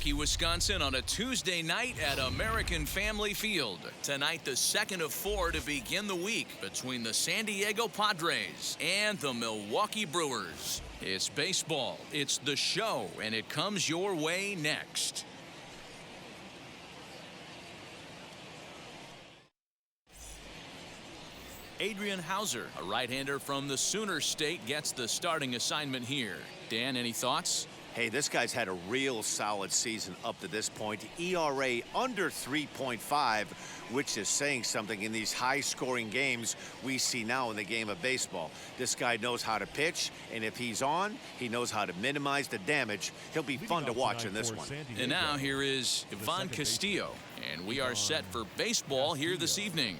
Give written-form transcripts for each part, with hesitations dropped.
Milwaukee, Wisconsin on a Tuesday night at American Family Field. Tonight, the second of 4 to begin the week between the San Diego Padres and the Milwaukee Brewers. It's baseball, it's the show, and it comes your way next. Adrian Hauser, a right-hander from the Sooner State, gets the starting assignment here. Dan, any thoughts? Hey, this guy's had a real solid season up to this point. ERA under 3.5, which is saying something in these high-scoring games we see now in the game of baseball. This guy knows how to pitch, and if he's on, he knows how to minimize the damage. He'll be fun to watch in this one. And now here is Ivan Castillo, and we are set for baseball here this evening.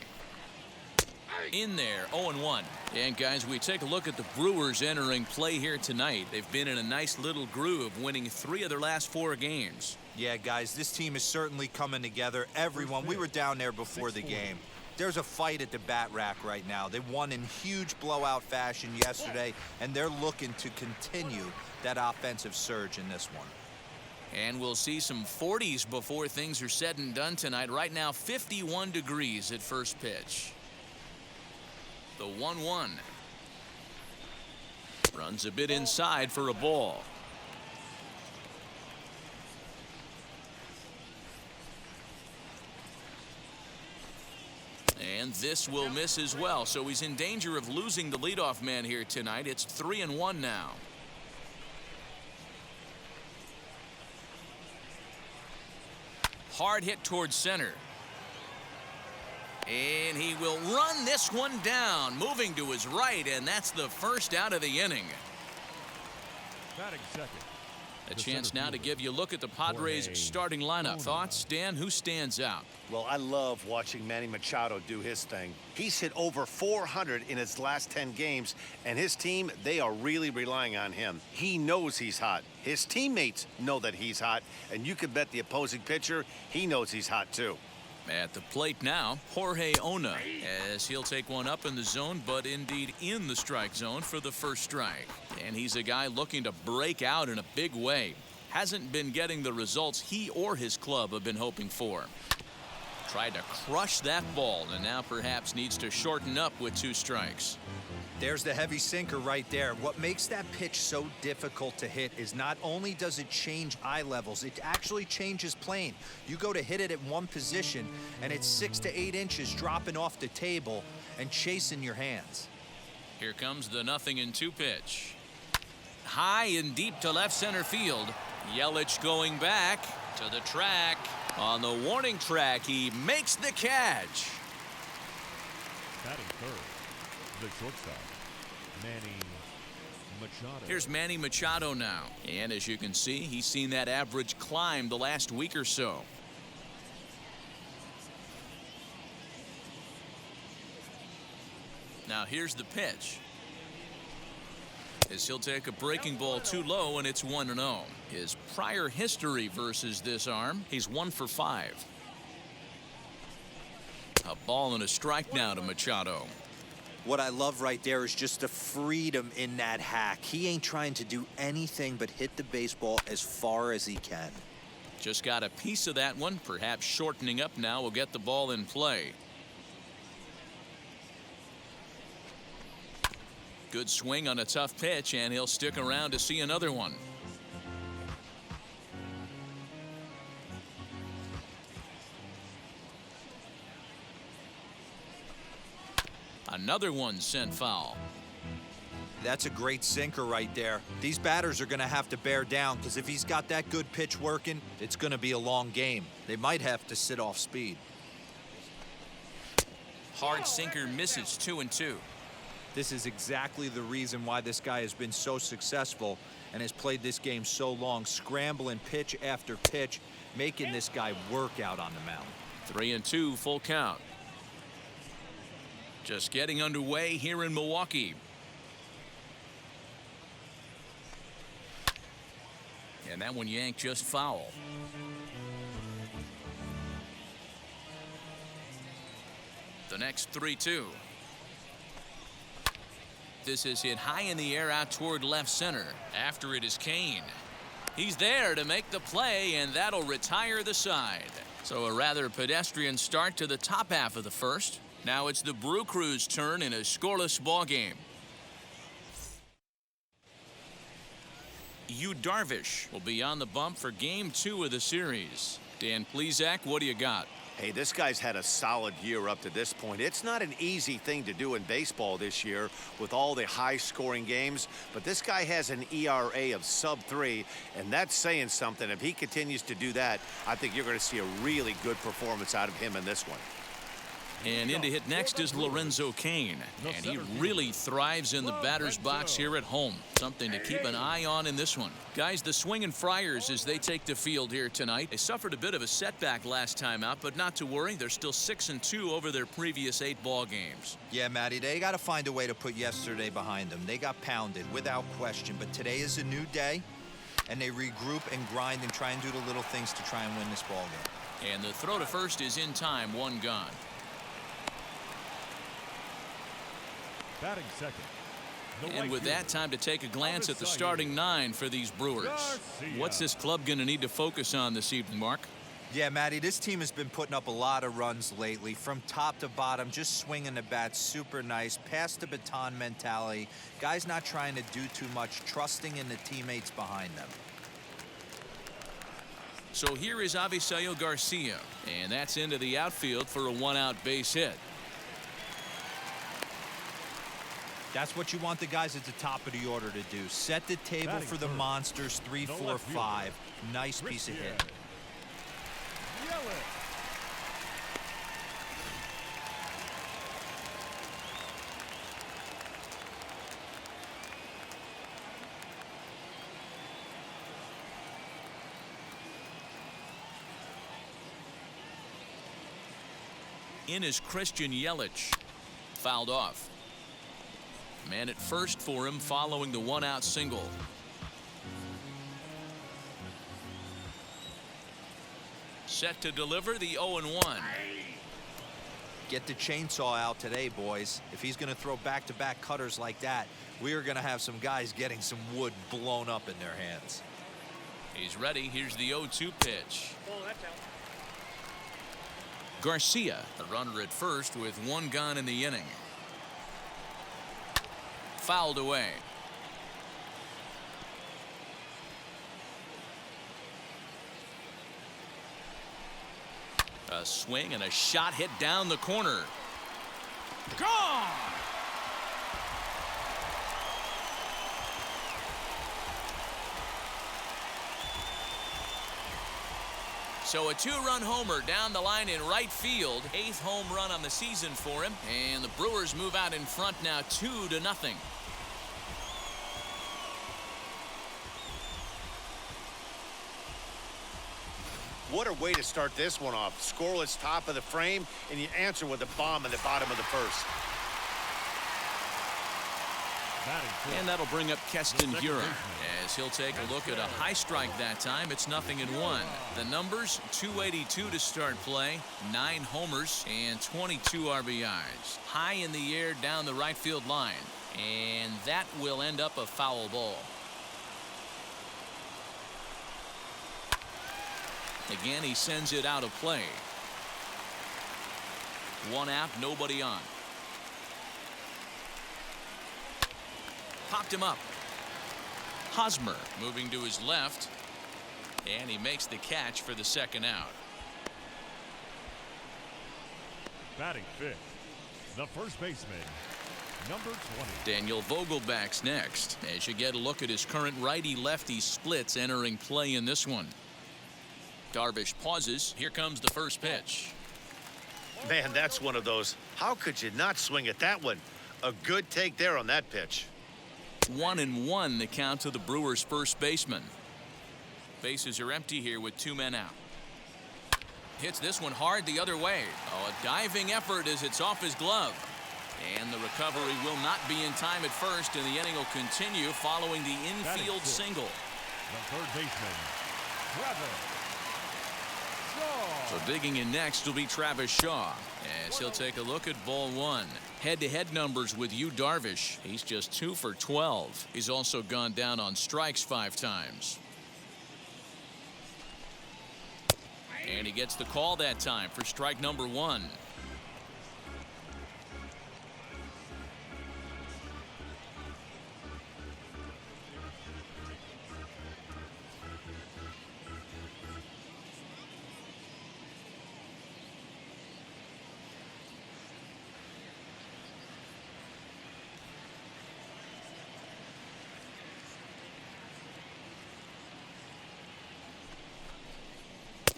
In there, 0-1. And guys, we take a look at the Brewers entering play here tonight. They've been in a nice little groove, winning 3 of their last 4 games. Yeah, guys, this team is certainly coming together. Everyone, we were down there before the game. There's a fight at the bat rack right now. They won in huge blowout fashion yesterday, and they're looking to continue that offensive surge in this one. And we'll see some 40s before things are said and done tonight. Right now, 51 degrees at first pitch. The 1-1. Runs a bit inside for a ball. And this will miss as well, so he's in danger of losing the leadoff man here tonight. It's 3-1 now. Hard hit towards center. And he will run this one down, moving to his right, and that's the first out of the inning. A chance now to give you a look at the Padres' starting lineup. Thoughts, Dan? Who stands out? Well, I love watching Manny Machado do his thing. He's hit over 400 in his last 10 games, and his team, they are really relying on him. He knows he's hot. His teammates know that he's hot, and you can bet the opposing pitcher, he knows he's hot too. At the plate now, Jorge Ona, as he'll take one up in the zone, but indeed in the strike zone for the first strike. And he's a guy looking to break out in a big way. Hasn't been getting the results he or his club have been hoping for. Tried to crush that ball, and now perhaps needs to shorten up with 2 strikes. There's the heavy sinker right there. What makes that pitch so difficult to hit is not only does it change eye levels, it actually changes plane. You go to hit it at one position, and it's 6 to 8 inches dropping off the table and chasing your hands. Here comes the 0-2 pitch. High and deep to left center field. Yelich going back to the track. On the warning track, he makes the catch. Batting third, the shortstop, Manny Machado. Here's Manny Machado now. And as you can see, he's seen that average climb the last week or so. Now here's the pitch. As he'll take a breaking ball too low, and it's 1-0. His prior history versus this arm, he's 1 for 5. A ball and a strike now to Machado. What I love right there is just the freedom in that hack. He ain't trying to do anything but hit the baseball as far as he can. Just got a piece of that one. Perhaps shortening up now will get the ball in play. Good swing on a tough pitch, and he'll stick around to see another one. Another one sent foul. That's a great sinker right there. These batters are going to have to bear down, because if he's got that good pitch working, it's going to be a long game. They might have to sit off speed. Hard sinker misses 2-2. This is exactly the reason why this guy has been so successful and has played this game so long, scrambling pitch after pitch, making this guy work out on the mound. 3-2, full count. Just getting underway here in Milwaukee. And that one yanked just foul. The next 3-2. This is hit high in the air out toward left center. After it is Kane. He's there to make the play, and that'll retire the side. So a rather pedestrian start to the top half of the first. Now it's the Brew Crew's turn in a scoreless ball game. Yu Darvish will be on the bump for game 2 of the series. Dan Plesac, what do you got? Hey, this guy's had a solid year up to this point. It's not an easy thing to do in baseball this year with all the high-scoring games, but this guy has an ERA of sub-3, and that's saying something. If he continues to do that, I think you're going to see a really good performance out of him in this one. And in to hit next is Lorenzo Cain, and he really thrives in the batter's box here at home. Something to keep an eye on in this one. Guys, the Swingin' Friars, as they take the field here tonight, they suffered a bit of a setback last time out, but not to worry. They're still 6-2 over their previous 8 ball games. Yeah, Matty, they got to find a way to put yesterday behind them. They got pounded without question, but today is a new day, and they regroup and grind and try and do the little things to try and win this ball game. And the throw to first is in time, 1 gone. Batting second. And with that, time to take a glance at the starting 9 for these Brewers. What's this club going to need to focus on this evening, Mark? Yeah, Matty, this team has been putting up a lot of runs lately. From top to bottom, just swinging the bat super nice. Pass the baton mentality. Guys not trying to do too much, trusting in the teammates behind them. So here is Avisail Garcia, and that's into the outfield for a 1-out base hit. That's what you want the guys at the top of the order to do. Set the table for the monsters, 3, 4, 5. Nice piece of hit. In is Christian Yelich. Fouled off. Man at first for him following the 1-out single. Set to deliver the 0-1. Get the chainsaw out today, boys. If he's going to throw back-to-back cutters like that, we are going to have some guys getting some wood blown up in their hands. He's ready. Here's the 0-2 pitch. Garcia, a runner at first with 1 gone in the inning. Fouled away. A swing and a shot hit down the corner. Gone! So a 2-run homer down the line in right field. 8th home run on the season for him. And the Brewers move out in front now 2-0. What a way to start this one off. Scoreless top of the frame, and you answer with a bomb in the bottom of the first. And that'll bring up Keston Hiura as he'll take a look at a high strike that time. It's 0-1. The numbers, 282 to start play, 9 homers and 22 RBIs. High in the air down the right field line, and that will end up a foul ball. Again, he sends it out of play. 1 out, nobody on. Popped him up. Hosmer moving to his left, and he makes the catch for the 2nd out. Batting 5th, the first baseman, number 20. Daniel Vogelback's next as you get a look at his current righty-lefty splits entering play in this one. Darvish pauses. Here comes the first pitch. Man, that's one of those. How could you not swing at that one? A good take there on that pitch. 1-1 the count to the Brewers' first baseman. Bases are empty here with 2 men out. Hits this one hard the other way. Oh, a diving effort as it's off his glove. And the recovery will not be in time at first, and the inning will continue following the infield single. The third baseman, Travis. So digging in next will be Travis Shaw as he'll take a look at ball 1. Head-to-head numbers with Yu Darvish. He's just 2 for 12. He's also gone down on strikes 5 times. And he gets the call that time for strike number one.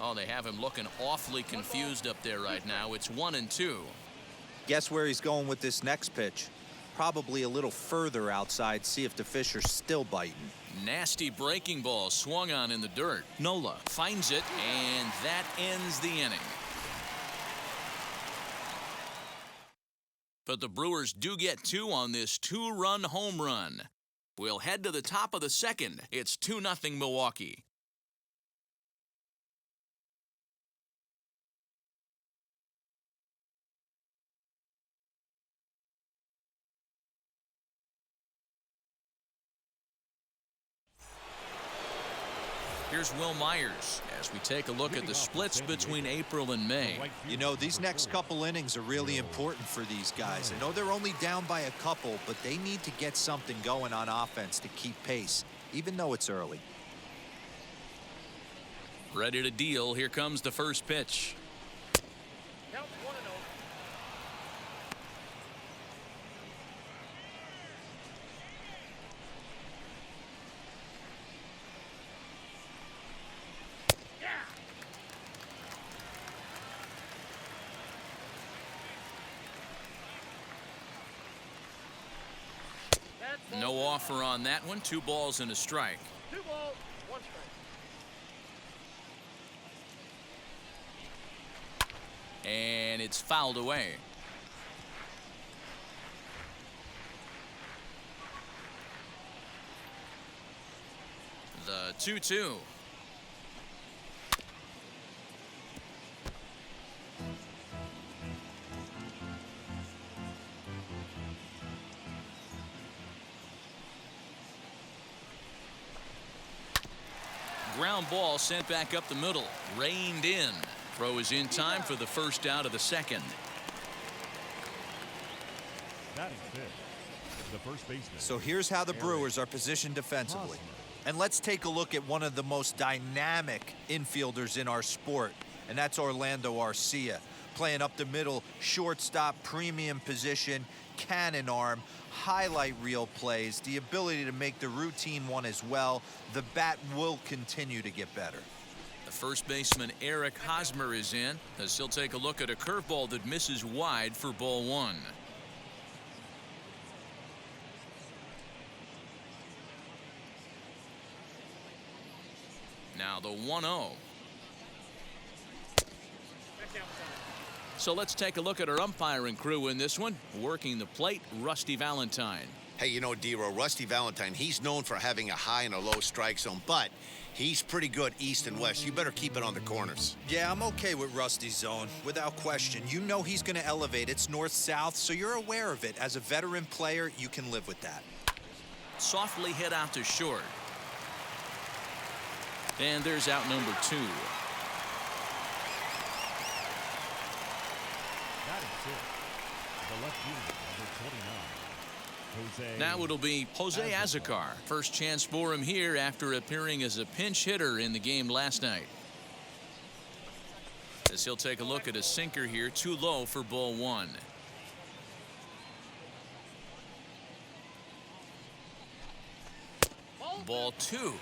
Oh, they have him looking awfully confused up there right now. It's 1-2. Guess where he's going with this next pitch? Probably a little further outside, see if the fish are still biting. Nasty breaking ball swung on in the dirt. Nola finds it, and that ends the inning. But the Brewers do get two on this two-run home run. We'll head to the top of the second. It's 2-0 Milwaukee. Here's Will Myers as we take a look at the splits between April and May. You know, these next couple innings are really important for these guys. I know they're only down by a couple, but they need to get something going on offense to keep pace, even though it's early. Ready to deal. Here comes the first pitch. Count 1-0. No offer on that one. 2 balls and a strike. 2 balls, 1 strike. And it's fouled away. The 2-2. Ground ball sent back up the middle. Reined in. Throw is in time for the first out of the second. Batting fifth, the first baseman. So here's how the Brewers are positioned defensively. And let's take a look at one of the most dynamic infielders in our sport, and that's Orlando Arcia. Playing up the middle, shortstop, premium position, cannon arm, highlight reel plays, the ability to make the routine one as well. The bat will continue to get better. The first baseman Eric Hosmer is in as he'll take a look at a curveball that misses wide for ball 1. Now the 1-0. So let's take a look at our umpiring crew in this one. Working the plate, Rusty Valentine. Hey, you know, D-Row, Rusty Valentine, he's known for having a high and a low strike zone, but he's pretty good east and west. You better keep it on the corners. Yeah, I'm okay with Rusty's zone, without question. You know he's going to elevate. It's north-south, so you're aware of it. As a veteran player, you can live with that. Softly hit out to short. And there's out number 2. Batting fifth, the left fielder, number 29. Now it'll be Jose Azocar. First chance for him here after appearing as a pinch hitter in the game last night. As he'll take a look at a sinker here, too low for ball 1. Ball 2.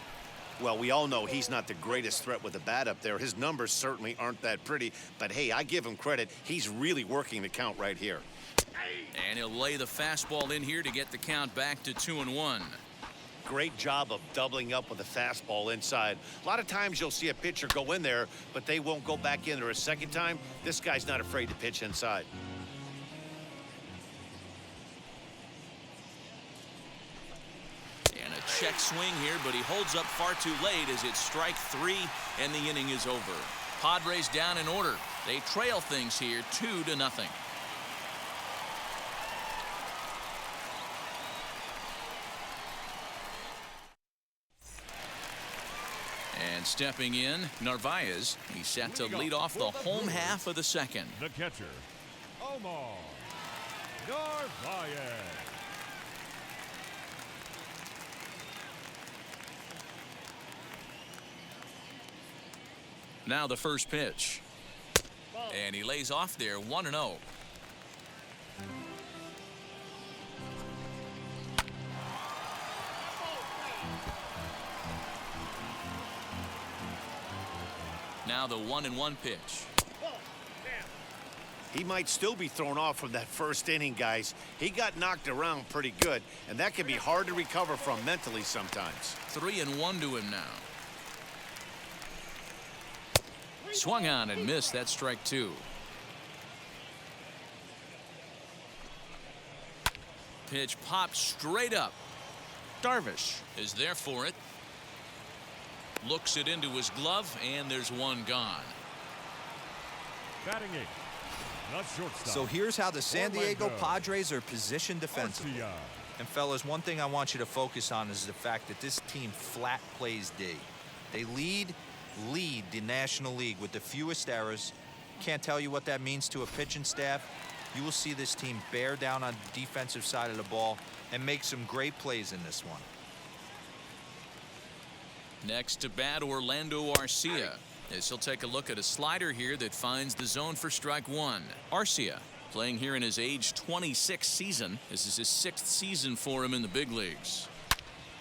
Well, we all know he's not the greatest threat with the bat up there. His numbers certainly aren't that pretty, but hey, I give him credit. He's really working the count right here. And he'll lay the fastball in here to get the count back to 2-1. Great job of doubling up with a fastball inside. A lot of times you'll see a pitcher go in there, but they won't go back in there a second time. This guy's not afraid to pitch inside. And a check swing here, but he holds up far too late as it's strike 3 and the inning is over. Padres down in order. They trail things here 2-0. And And stepping in, Narvaez. He's set to lead off the home half of the second. The catcher, Omar Narvaez. Now the first pitch. And he lays off there 1-0. Now the 1-1 pitch. He might still be thrown off from that first inning, guys. He got knocked around pretty good, and that can be hard to recover from mentally sometimes. 3-1 to him now. Swung on and missed. That strike two. Pitch popped straight up. Darvish is there for it. Looks it into his glove, and there's one gone. Batting eighth, not shortstop. So here's how the San Diego Orlando Padres are positioned defensively. Garcia. And fellas, one thing I want you to focus on is the fact that this team flat plays D. They lead the National League with the fewest errors. Can't tell you what that means to a pitching staff. You will see this team bear down on the defensive side of the ball and make some great plays in this one. Next to bat, Orlando Arcia, as he'll take a look at a slider here that finds the zone for strike one. Arcia playing here in his age 26 season. This is his 6th season for him in the big leagues.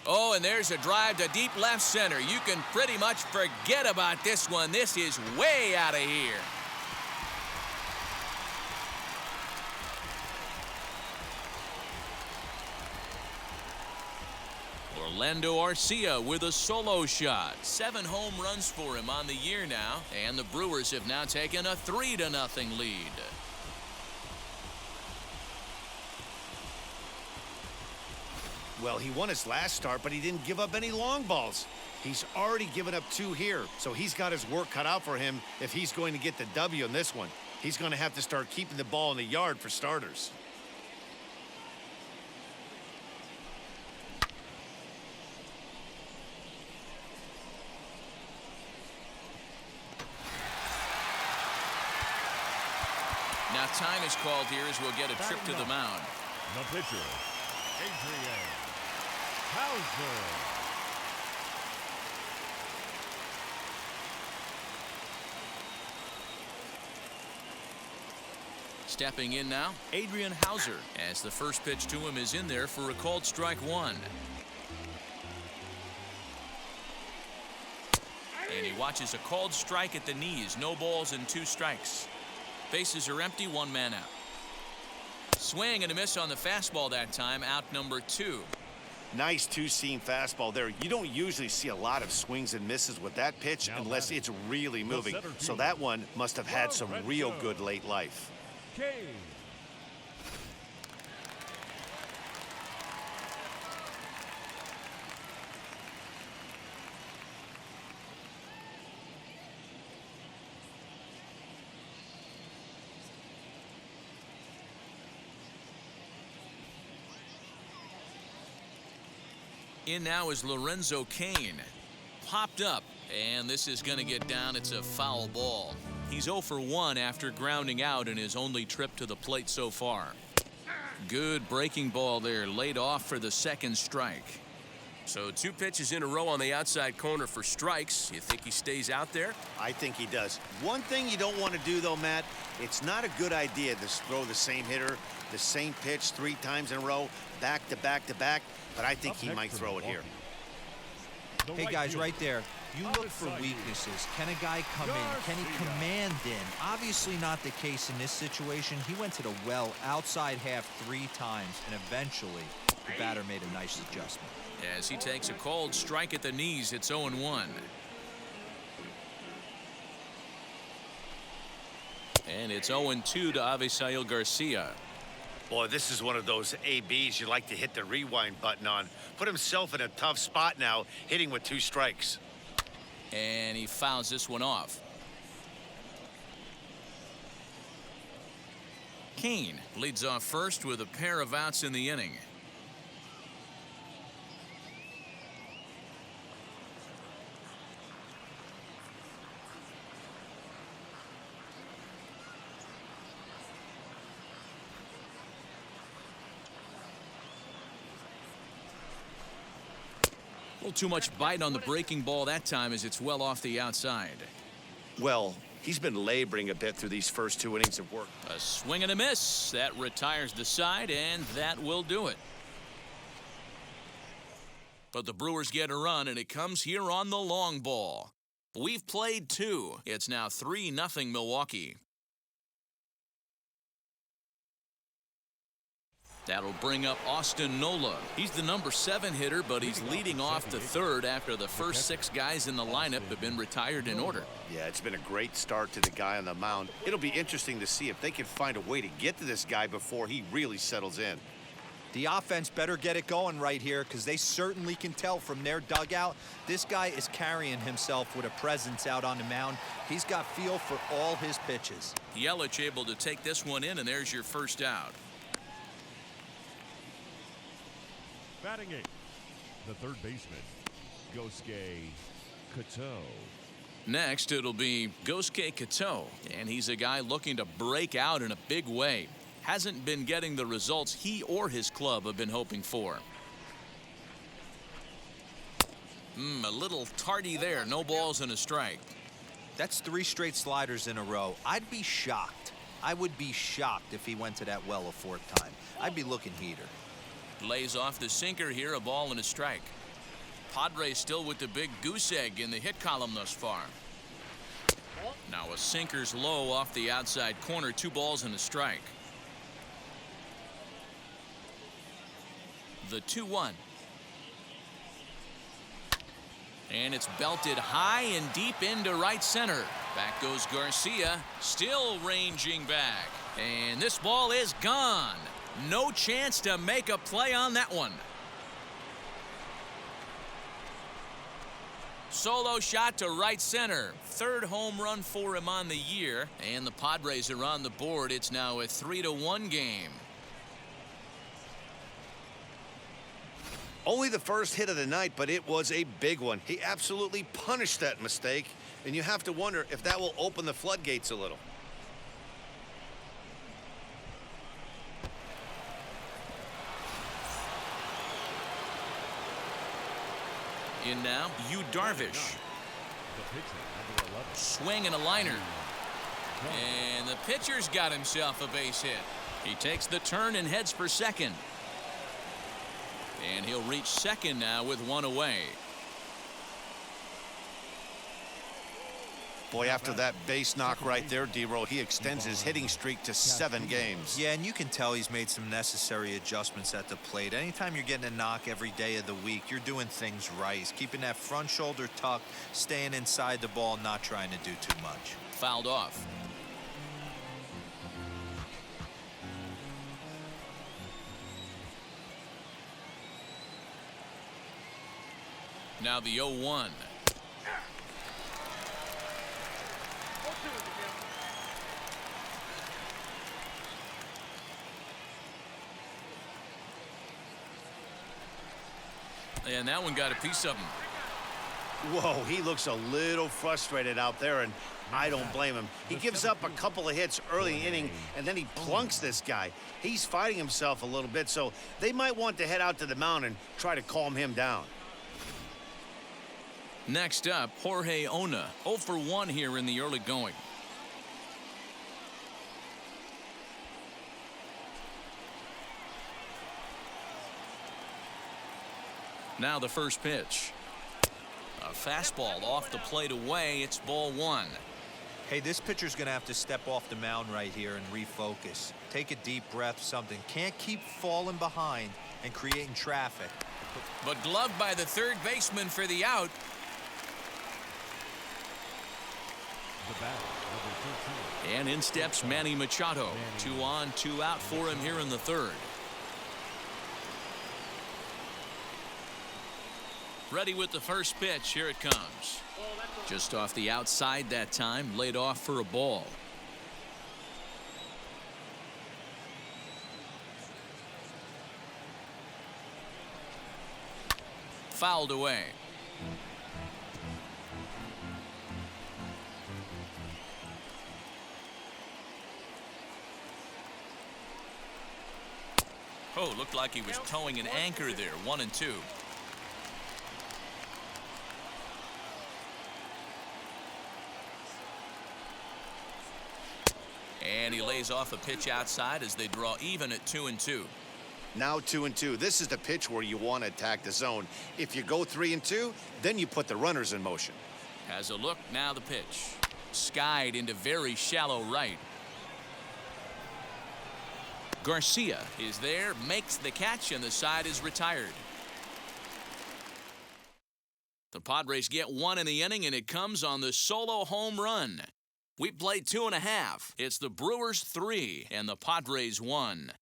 Oh, and there's a drive to deep left center. You can pretty much forget about this one. This is way out of here. Orlando Arcia with a solo shot. 7 home runs for him on the year now, and the Brewers have now taken a 3-0 lead. Well, he won his last start, but he didn't give up any long balls. He's already given up 2 here, so he's got his work cut out for him if he's going to get the W in this one. He's going to have to start keeping the ball in the yard for starters. Now time is called here as we'll get a trip to the mound. The pitcher, Adrian Hauser. Stepping in now, Adrian Hauser, as the first pitch to him is in there for a called strike one. And he watches a called strike at the knees. No balls and 2 strikes. Bases are empty, 1 man out. Swing and a miss on the fastball that time, out number 2. Nice 2-seam fastball there. You don't usually see a lot of swings and misses with that pitch unless it's really moving. So that one must have had some real good late life. Kane. In now is Lorenzo Cain. Popped up, and this is going to get down. It's a foul ball. He's 0 for 1 after grounding out in his only trip to the plate so far. Good breaking ball there, laid off for the second strike. So 2 pitches in a row on the outside corner for strikes. You think he stays out there? I think he does. One thing you don't want to do, though, Matt, it's not a good idea to throw the same hitter, the same pitch 3 times in a row, back to back to back, but I think he might throw it here. Hey, guys, right there, you look for weaknesses. Can a guy come in? Can he command in? Obviously not the case in this situation. He went to the well outside half 3 times, and eventually the batter made a nice adjustment. As he takes a called strike at the knees, it's 0-1. And it's 0-2 to Avisail Garcia. Boy, this is one of those ABs you like to hit the rewind button on. Put himself in a tough spot now, hitting with 2 strikes. And he fouls this one off. Cain leads off first with a pair of outs in the inning. little too much bite on the breaking ball that time as it's well off the outside. Well, he's been laboring a bit through these first 2 innings of work. A swing and a miss. That retires the side, and that will do it. But the Brewers get a run, and it comes here on the long ball. We've played 2. It's now 3-0 Milwaukee. That'll bring up Austin Nola. He's the number 7 hitter, but he's leading off the 3rd after the first 6 guys in the lineup have been retired in order. Yeah, it's been a great start to the guy on the mound. It'll be interesting to see if they can find a way to get to this guy before he really settles in. The offense better get it going right here, because they certainly can tell from their dugout this guy is carrying himself with a presence out on the mound. He's got feel for all his pitches. Yelich able to take this one in, and there's your first out. Batting 8th, the third baseman, Gosuke Kato. Next, it'll be Gosuke Kato, and he's a guy looking to break out in a big way. Hasn't been getting the results he or his club have been hoping for. A little tardy there. No balls and a strike. That's 3 straight sliders in a row. I'd be shocked. I would be shocked if he went to that well a 4th time. I'd be looking heater. Lays off the sinker here, a ball and a strike. Padres still with the big goose egg in the hit column thus far. Now a sinker's low off the outside corner, 2 balls and a strike. The 2-1. And it's belted high and deep into right center. Back goes Garcia, still ranging back. And this ball is gone. No chance to make a play on that one. Solo shot to right center. 3rd home run for him on the year. And the Padres are on the board. It's now a 3-1 game. Only the first hit of the night, but it was a big one. He absolutely punished that mistake, and you have to wonder if that will open the floodgates a little. In now, Yu Darvish. The pitcher, number 11. Swing and a liner. And the pitcher's got himself a base hit. He takes the turn and heads for second. And he'll reach second now with 1 away. Boy, after that base knock right there, D-Roll, he extends his hitting streak to 7 games. Yeah, and you can tell he's made some necessary adjustments at the plate. Anytime you're getting a knock every day of the week, you're doing things right. He's keeping that front shoulder tucked, staying inside the ball, not trying to do too much. Fouled off. Now the 0-1. And that one got a piece of him. Whoa, he looks a little frustrated out there, and I don't blame him. He gives up a couple of hits early in the inning, and then he plunks this guy. He's fighting himself a little bit, so they might want to head out to the mound and try to calm him down. Next up, Jorge Ona, 0 for 1 here in the early going. Now the first pitch. A fastball off the plate away. It's ball 1. Hey, this pitcher's going to have to step off the mound right here and refocus. Take a deep breath, something. Can't keep falling behind and creating traffic. But gloved by the 3rd baseman for the out. The batter, number 13. And in steps Manny Machado. 2 on, 2 out for him here in the 3rd. Ready with the first pitch. Here it comes. Just off the outside that time. Laid off for a ball. Fouled away. Oh, looked like he was towing an anchor there. 1-2. And he lays off a pitch outside as they draw even at 2-2. Now 2-2. This is the pitch where you want to attack the zone. If you go 3-2, then you put the runners in motion. Has a look, now the pitch. Skied into very shallow right. Garcia is there, makes the catch, and the side is retired. The Padres get one in the inning, and it comes on the solo home run. We played 2.5. It's the Brewers 3 and the Padres 1.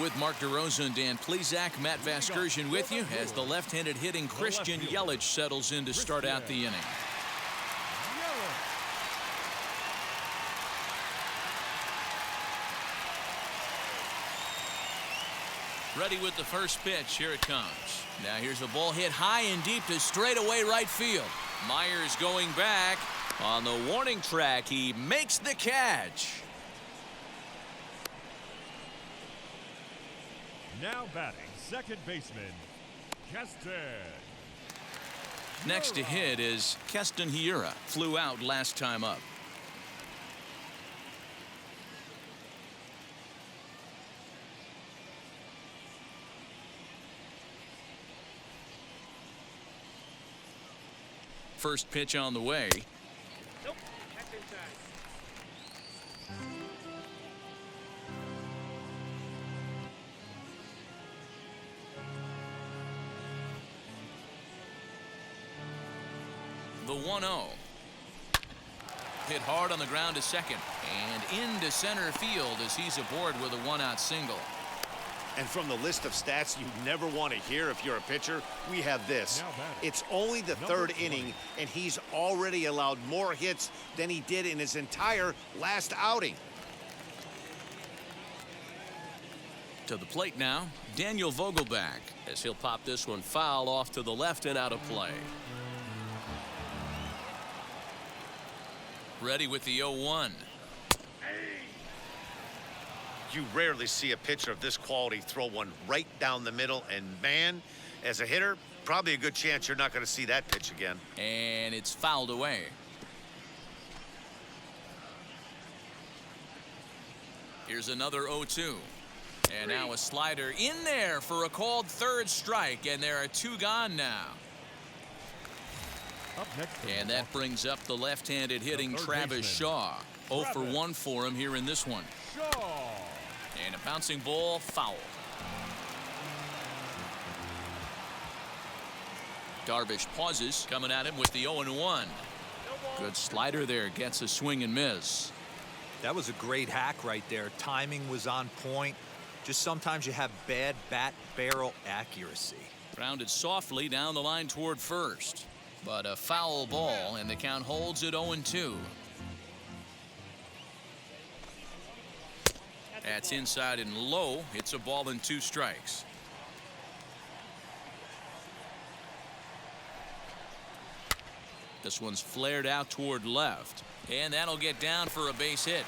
With Mark DeRosa and Dan Plesac, Matt Vasgersian with you as the left-handed hitting Christian Yelich settles in to start out the inning. Ready with the first pitch. Here it comes. Now here's a ball hit high and deep to straightaway right field. Myers going back. On the warning track, he makes the catch. Now batting, second baseman, Keston. Next to hit is Keston Hiura. Flew out last time up. First pitch on the way. Nope. That's inside. The 1-0. Hit hard on the ground to second and into center field as he's aboard with a one-out single. And from the list of stats you never want to hear if you're a pitcher, we have this. It's only the third inning, and he's already allowed more hits than he did in his entire last outing. To the plate now, Daniel Vogelback, as he'll pop this one foul off to the left and out of play. Ready with the 0-1. You rarely see a pitcher of this quality throw one right down the middle, and man, as a hitter, probably a good chance you're not going to see that pitch again. And it's fouled away. Here's another 0-2. And now a slider in there for a called third strike, and there are two gone now. Up next, And that brings up the left-handed hitting Travis baseman, Shaw. 0 for 1 for him here in this one. Shaw. And a bouncing ball, foul. Darvish pauses, coming at him with the 0-1. Good slider there, gets a swing and miss. That was a great hack right there. Timing was on point. Just sometimes you have bad bat barrel accuracy. Grounded softly down the line toward first. But a foul ball, and the count holds at 0-2. That's inside and low. It's a ball and 2 strikes. This one's flared out toward left, and that'll get down for a base hit.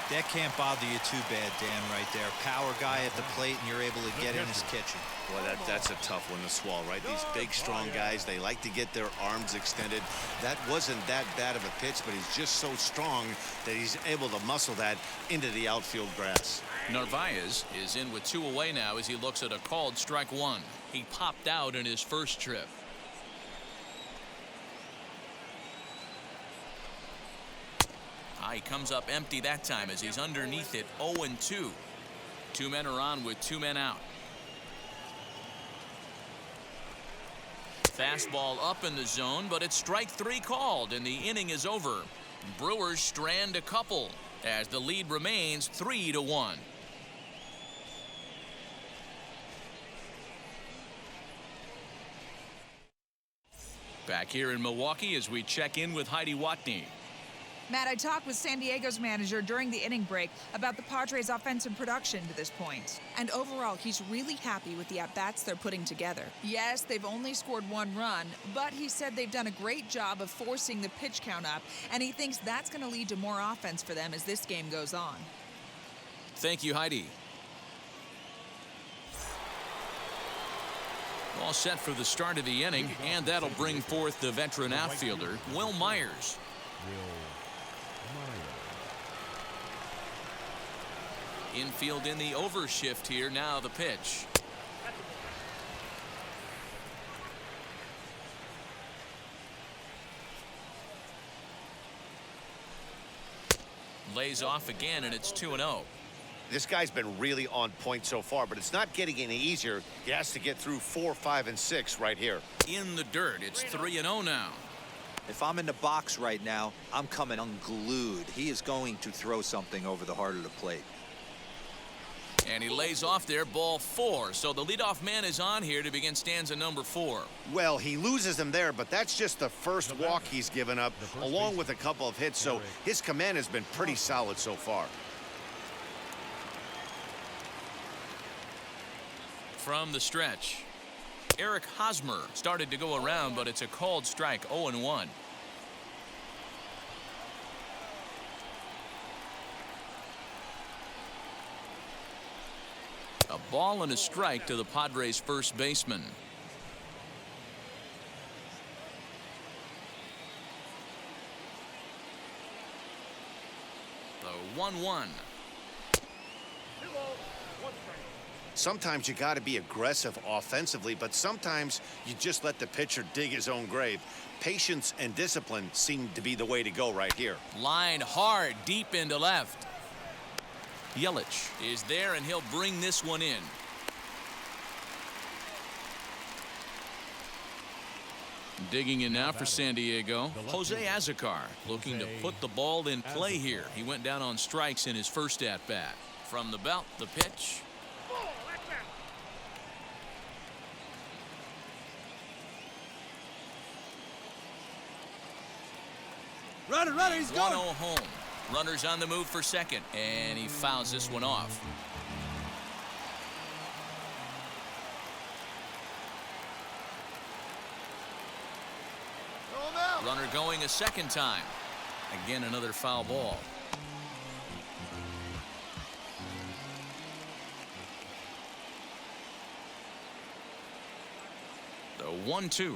That can't bother you too bad, Dan, right there. Power guy at the plate, and you're able to get in his kitchen. Boy, that's a tough one to swallow, right? These big, strong guys, they like to get their arms extended. That wasn't that bad of a pitch, but he's just so strong that he's able to muscle that into the outfield grass. Narvaez is in with 2 away now as he looks at a called strike 1. He popped out in his first trip. He comes up empty that time as he's underneath it. 0-2. 2 men are on with 2 men out. Fastball up in the zone, but it's strike 3 called, and the inning is over. Brewers strand a couple as the lead remains 3-1. Back here in Milwaukee as we check in with Heidi Watney. Matt, I talked with San Diego's manager during the inning break about the Padres' offensive production to this point. And overall, he's really happy with the at-bats they're putting together. Yes, they've only scored 1 run, but he said they've done a great job of forcing the pitch count up, and he thinks that's going to lead to more offense for them as this game goes on. Thank you, Heidi. All set for the start of the inning, and that'll bring forth the veteran outfielder, Will Myers. Infield in the overshift here. Now the pitch. Lays off again, and it's 2-0. This guy's been really on point so far, but it's not getting any easier. He has to get through 4, 5, and 6 right here. In the dirt, it's 3-0 now. If I'm in the box right now, I'm coming unglued. He is going to throw something over the heart of the plate. And he lays off there, ball 4. So the leadoff man is on here to begin stanza number 4. Well, he loses him there, but that's just the first walk he's given up, along with a couple of hits, so his command has been pretty solid so far. From the stretch, Eric Hosmer started to go around, but it's a called strike, 0-1. A ball and a strike to the Padres' first baseman. The 1-1. Sometimes you got to be aggressive offensively, but sometimes you just let the pitcher dig his own grave. Patience and discipline seem to be the way to go right here. Line hard, deep into left. Yelich is there, and he'll bring this one in. Digging in now for San Diego, Jose Azocar looking to put the ball in play here. He went down on strikes in his first at-bat. From the belt, the pitch. Runner, he's going. 1-0 home. Runners on the move for second, and he fouls this one off. Runner going a second time. Again, another foul ball. The 1-2.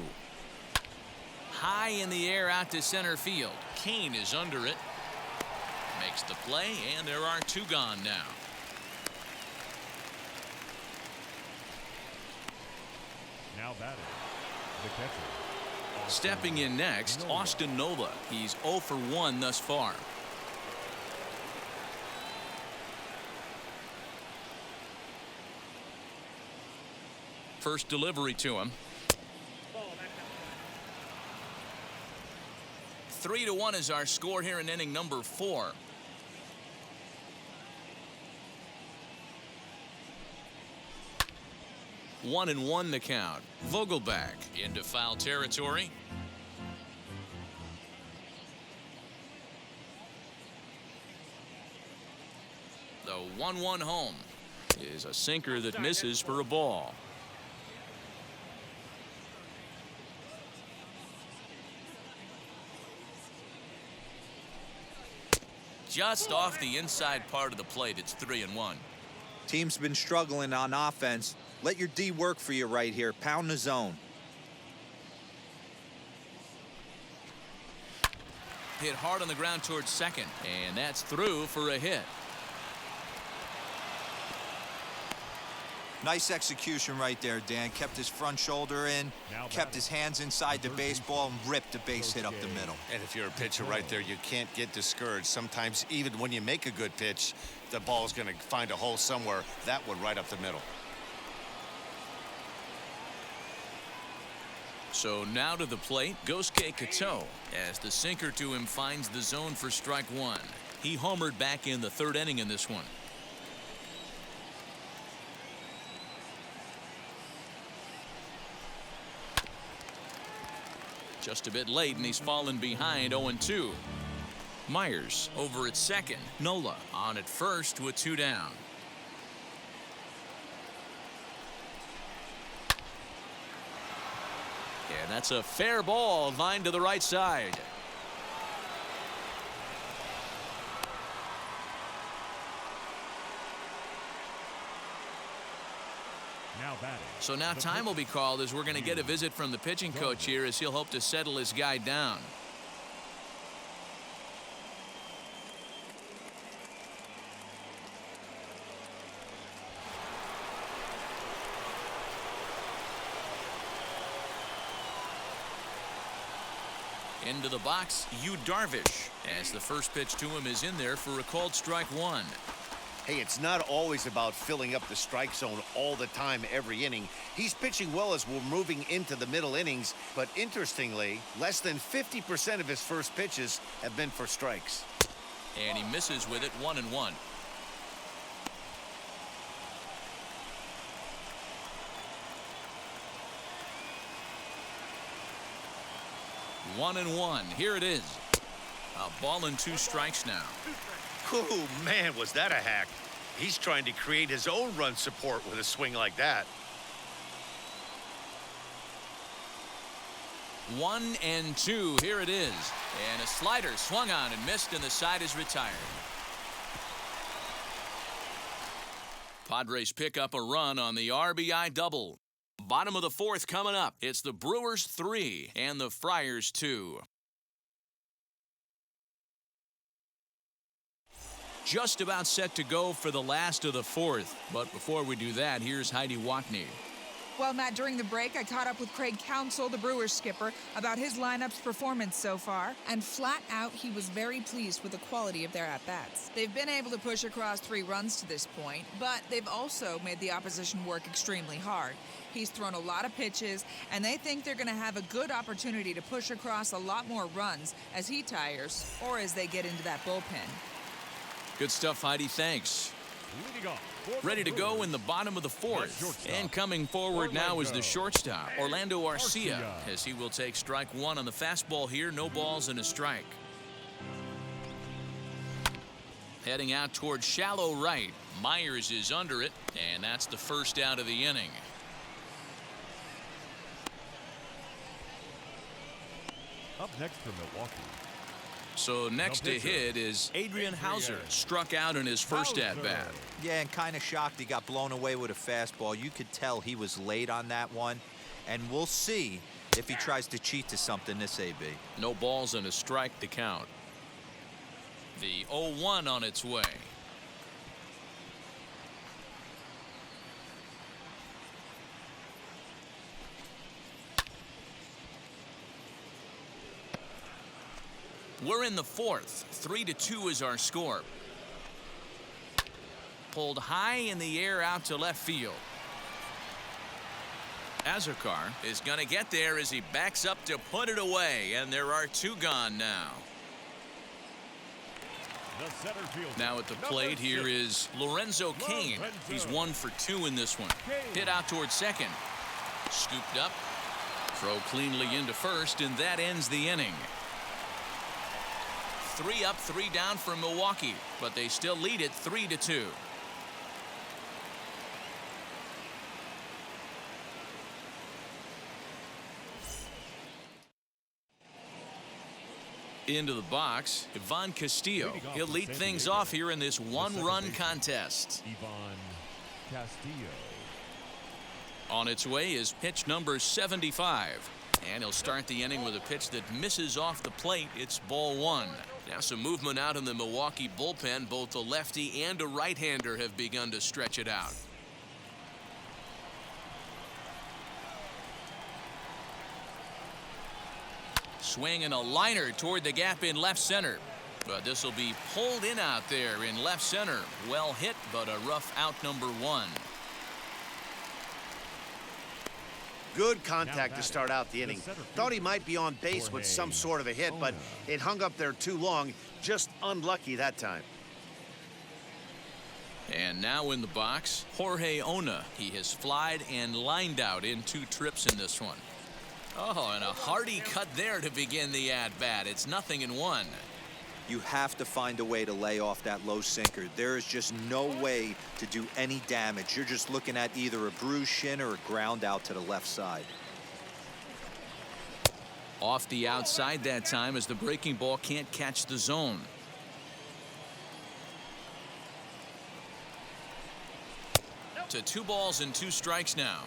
High in the air out to center field. Kane is under it. Makes the play, and there are 2 gone now. Now batting, the catcher. Stepping in next, Austin Nola. He's 0 for 1 thus far. First delivery to him. 3-1 is our score here in inning number 4. One and one the count. Vogelback into foul territory. The 1-1 home is a sinker that misses for a ball. Just off the inside part of the plate. It's 3-1. Team's been struggling on offense. Let your D work for you right here. Pound the zone. Hit hard on the ground towards second, and that's through for a hit. Nice execution right there, Dan. Kept his front shoulder in, kept his hands inside the baseball, and ripped the base hit up the middle. And if you're a pitcher right there, you can't get discouraged. Sometimes even when you make a good pitch, the ball's going to find a hole somewhere. That one right up the middle. So now to the plate goes Kato as the sinker to him finds the zone for strike 1. He homered back in the 3rd inning in this one. Just a bit late, and he's fallen behind 0-2. Myers over at second. Nola on at first with 2 down. Yeah, that's a fair ball, line to the right side. Now batting. So now time will be called as we're going to get a visit from the pitching coach here as he'll hope to settle his guy down. Into the box, Yu Darvish, as the first pitch to him is in there for a called strike one. Hey, it's not always about filling up the strike zone all the time every inning. He's pitching well as we're moving into the middle innings, but interestingly, less than 50% of his first pitches have been for strikes. And he misses with it, 1-1. One and one. Here it is. A ball and 2 strikes now. Oh, man, was that a hack. He's trying to create his own run support with a swing like that. 1 and 2. Here it is. And a slider swung on and missed, and the side is retired. Padres pick up a run on the RBI double. Bottom of the 4th coming up. It's the Brewers 3 and the Friars 2. Just about set to go for the last of the 4th. But before we do that, here's Heidi Watney. Well, Matt, during the break, I caught up with Craig Counsell, the Brewers skipper, about his lineup's performance so far. And flat out, he was very pleased with the quality of their at-bats. They've been able to push across 3 runs to this point, but they've also made the opposition work extremely hard. He's thrown a lot of pitches, and they think they're going to have a good opportunity to push across a lot more runs as he tires or as they get into that bullpen. Good stuff, Heidi. Thanks. Ready to go in the bottom of the 4th. And coming forward now is the shortstop, Orlando Arcia, as he will take strike 1 on the fastball here. No balls and a strike. Heading out towards shallow right. Myers is under it, and that's the first out of the inning. Up next for Milwaukee. So next to hit is Adrian Hauser, struck out in his first at-bat. Yeah, and kind of shocked he got blown away with a fastball. You could tell he was late on that one, and we'll see if he tries to cheat to something this AB. No balls and a strike to count. The 0-1 on its way. We're in the 4th. 3-2 is our score. Pulled high in the air out to left field. Azarkar is going to get there as he backs up to put it away, and there are 2 gone now. Now at the plate here is Lorenzo Cain. He's 1 for 2 in this one. Hit out towards second. Scooped up. Throw cleanly into first, and that ends the inning. 3 up, 3 down for Milwaukee, but they still lead it 3-2. Into the box, Ivan Castillo. He'll lead things off here in this 1-run contest. Ivan Castillo. On its way is pitch number 75. And he'll start the inning with a pitch that misses off the plate. It's ball 1. Now some movement out in the Milwaukee bullpen. Both a lefty and a right-hander have begun to stretch it out. Swing and a liner toward the gap in left center. But this will be pulled in out there in left center. Well hit, but a rough out, number 1. Good contact to start out the inning. Thought he might be on base with some sort of a hit, but it hung up there too long. Just unlucky that time. And now in the box, Jorge Ona. He has flied and lined out in 2 trips in this one. Oh, and a hearty cut there to begin the at-bat. It's 0-1. You have to find a way to lay off that low sinker. There is just no way to do any damage. You're just looking at either a bruised shin or a ground out to the left side. Off the outside that time as the breaking ball can't catch the zone. To 2 balls and 2 strikes now.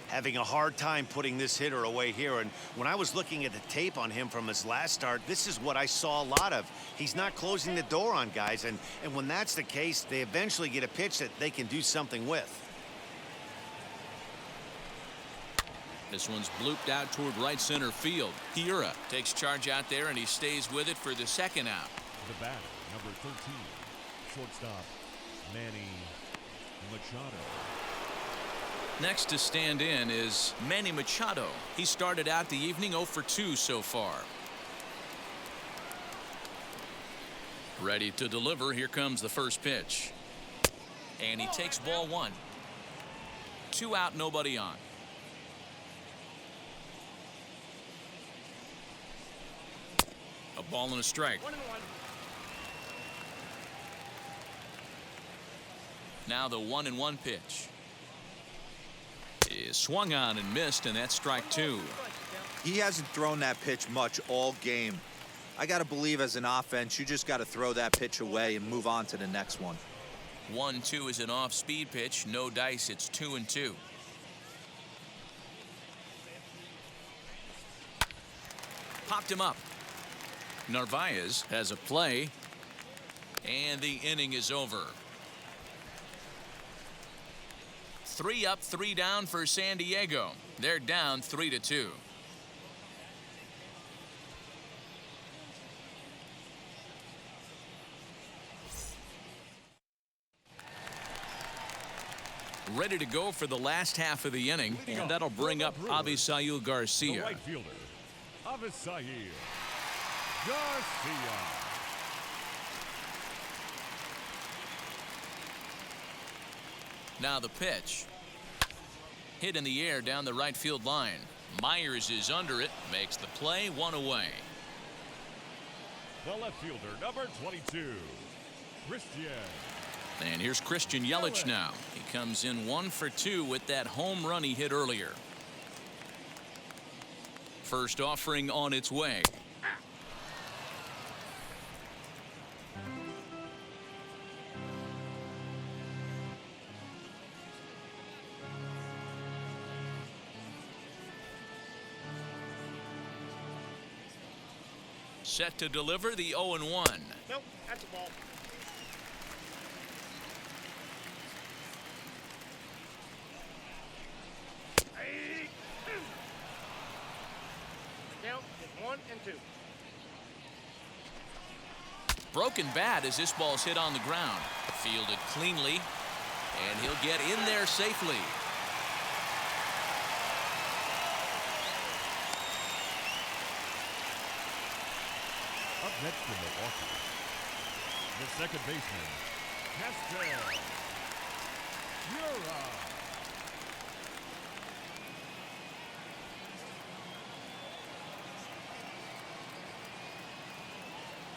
having a hard time putting this hitter away here. And when I was looking at the tape on him from his last start, this is what I saw a lot of. He's not closing the door on guys. And when that's the case, they eventually get a pitch that they can do something with. This one's blooped out toward right center field. Hiura takes charge out there, and he stays with it for the second out. The batter, number 13, shortstop, Manny Machado. Next to stand in is Manny Machado. He started out the evening 0 for 2 so far. Ready to deliver. Here comes the first pitch. And he takes ball 1. 2 out, nobody on. A ball and a strike. 1-1. Now the 1-1 pitch is swung on and missed, and that's strike 2. He hasn't thrown that pitch much all game. I got to believe as an offense, you just got to throw that pitch away and move on to the next one. 1-2 is an off-speed pitch. No dice. It's 2-2. Popped him up. Narvaez has a play, and the inning is over. 3 up, 3 down for San Diego. They're down 3-2. Ready to go for the last half of the inning, and that'll bring up Avisail The Garcia. right fielder, Avisail Garcia. Now the pitch. Hit in the air down the right field line. Myers is under it, makes the play, 1 away. The left fielder, number 22, Christian. And here's Christian Yelich now. He comes in 1 for 2 with that home run he hit earlier. First offering on its way. Set to deliver the 0-1. Nope, that's a ball. Count is 1 and 2. Broken bat as this ball's hit on the ground. Fielded cleanly, and he'll get in there safely. Up next for Milwaukee, the second baseman, Castel Ura.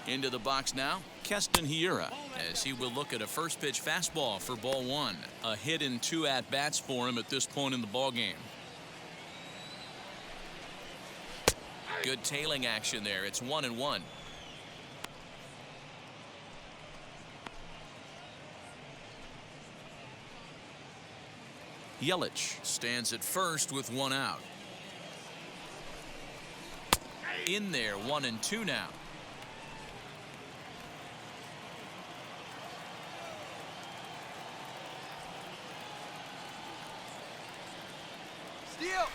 Into the box now, Keston Hiura, as he will look at a first pitch fastball for ball 1. A hit in 2 at-bats for him at this point in the ballgame. Good tailing action there. It's 1-1. Yelich stands at first with 1 out. In there, 1-2 now.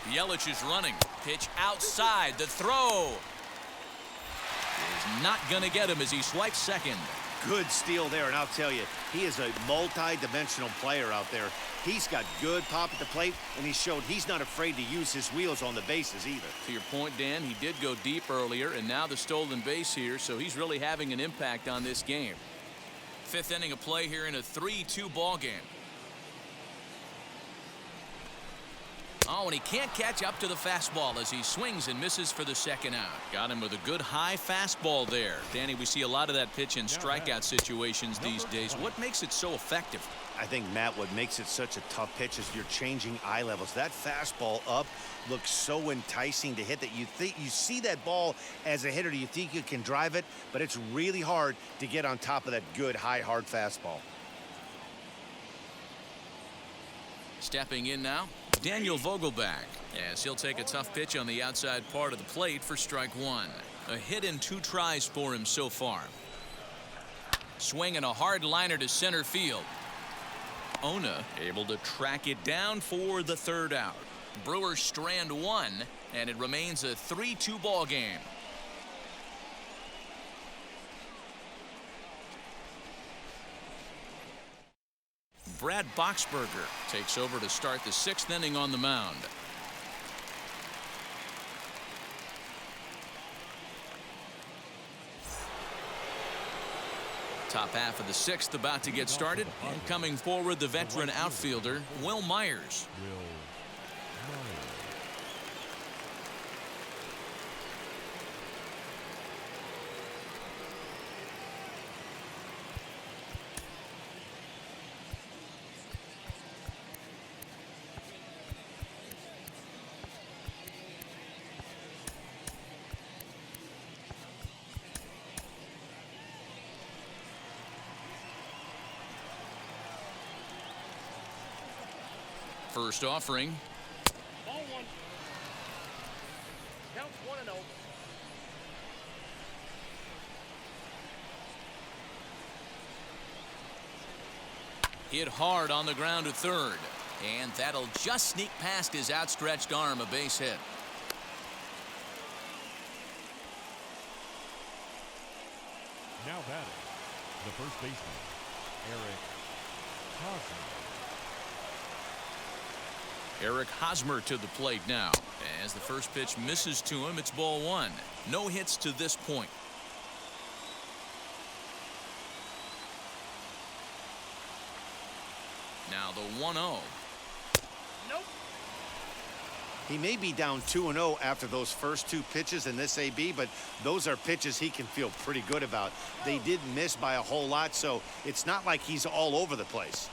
Yelich is running. Pitch outside. The throw is not going to get him as he swipes second. Good steal there, and I'll tell you, he is a multi-dimensional player out there. He's got good pop at the plate, and he showed he's not afraid to use his wheels on the bases either. To your point, Dan, he did go deep earlier, and now the stolen base here, so he's really having an impact on this game. 5th inning of play here in a 3-2 ball game. Oh, and he can't catch up to the fastball as he swings and misses for the second out. Got him with a good high fastball there. Danny, we see a lot of that pitch in strikeout situations these days. What makes it so effective? I think, Matt, what makes it such a tough pitch is you're changing eye levels. That fastball up looks so enticing to hit that you think you see that ball as a hitter. You think you can drive it, but it's really hard to get on top of that good, high, hard fastball. Stepping in now, Daniel Vogelback, as he'll take a tough pitch on the outside part of the plate for strike one. A hit in 2 tries for him so far. Swinging a hard liner to center field. Ona able to track it down for the 3rd out. Brewers strand 1, and it remains a 3-2 ball game. Brad Boxberger takes over to start the 6th inning on the mound. Top half of the 6th about to get started, and coming forward, the veteran outfielder Will Myers. First offering. Ball 1. Count 1-0. Hit hard on the ground to 3rd, and that'll just sneak past his outstretched arm, a base hit. Now batting, the first baseman, Eric Hosmer. Eric Hosmer to the plate now. As the first pitch misses to him, it's ball 1. No hits to this point. Now the 1-0. Nope. He may be down 2-0 after those first 2 pitches in this AB, but those are pitches he can feel pretty good about. They did miss by a whole lot, so it's not like he's all over the place.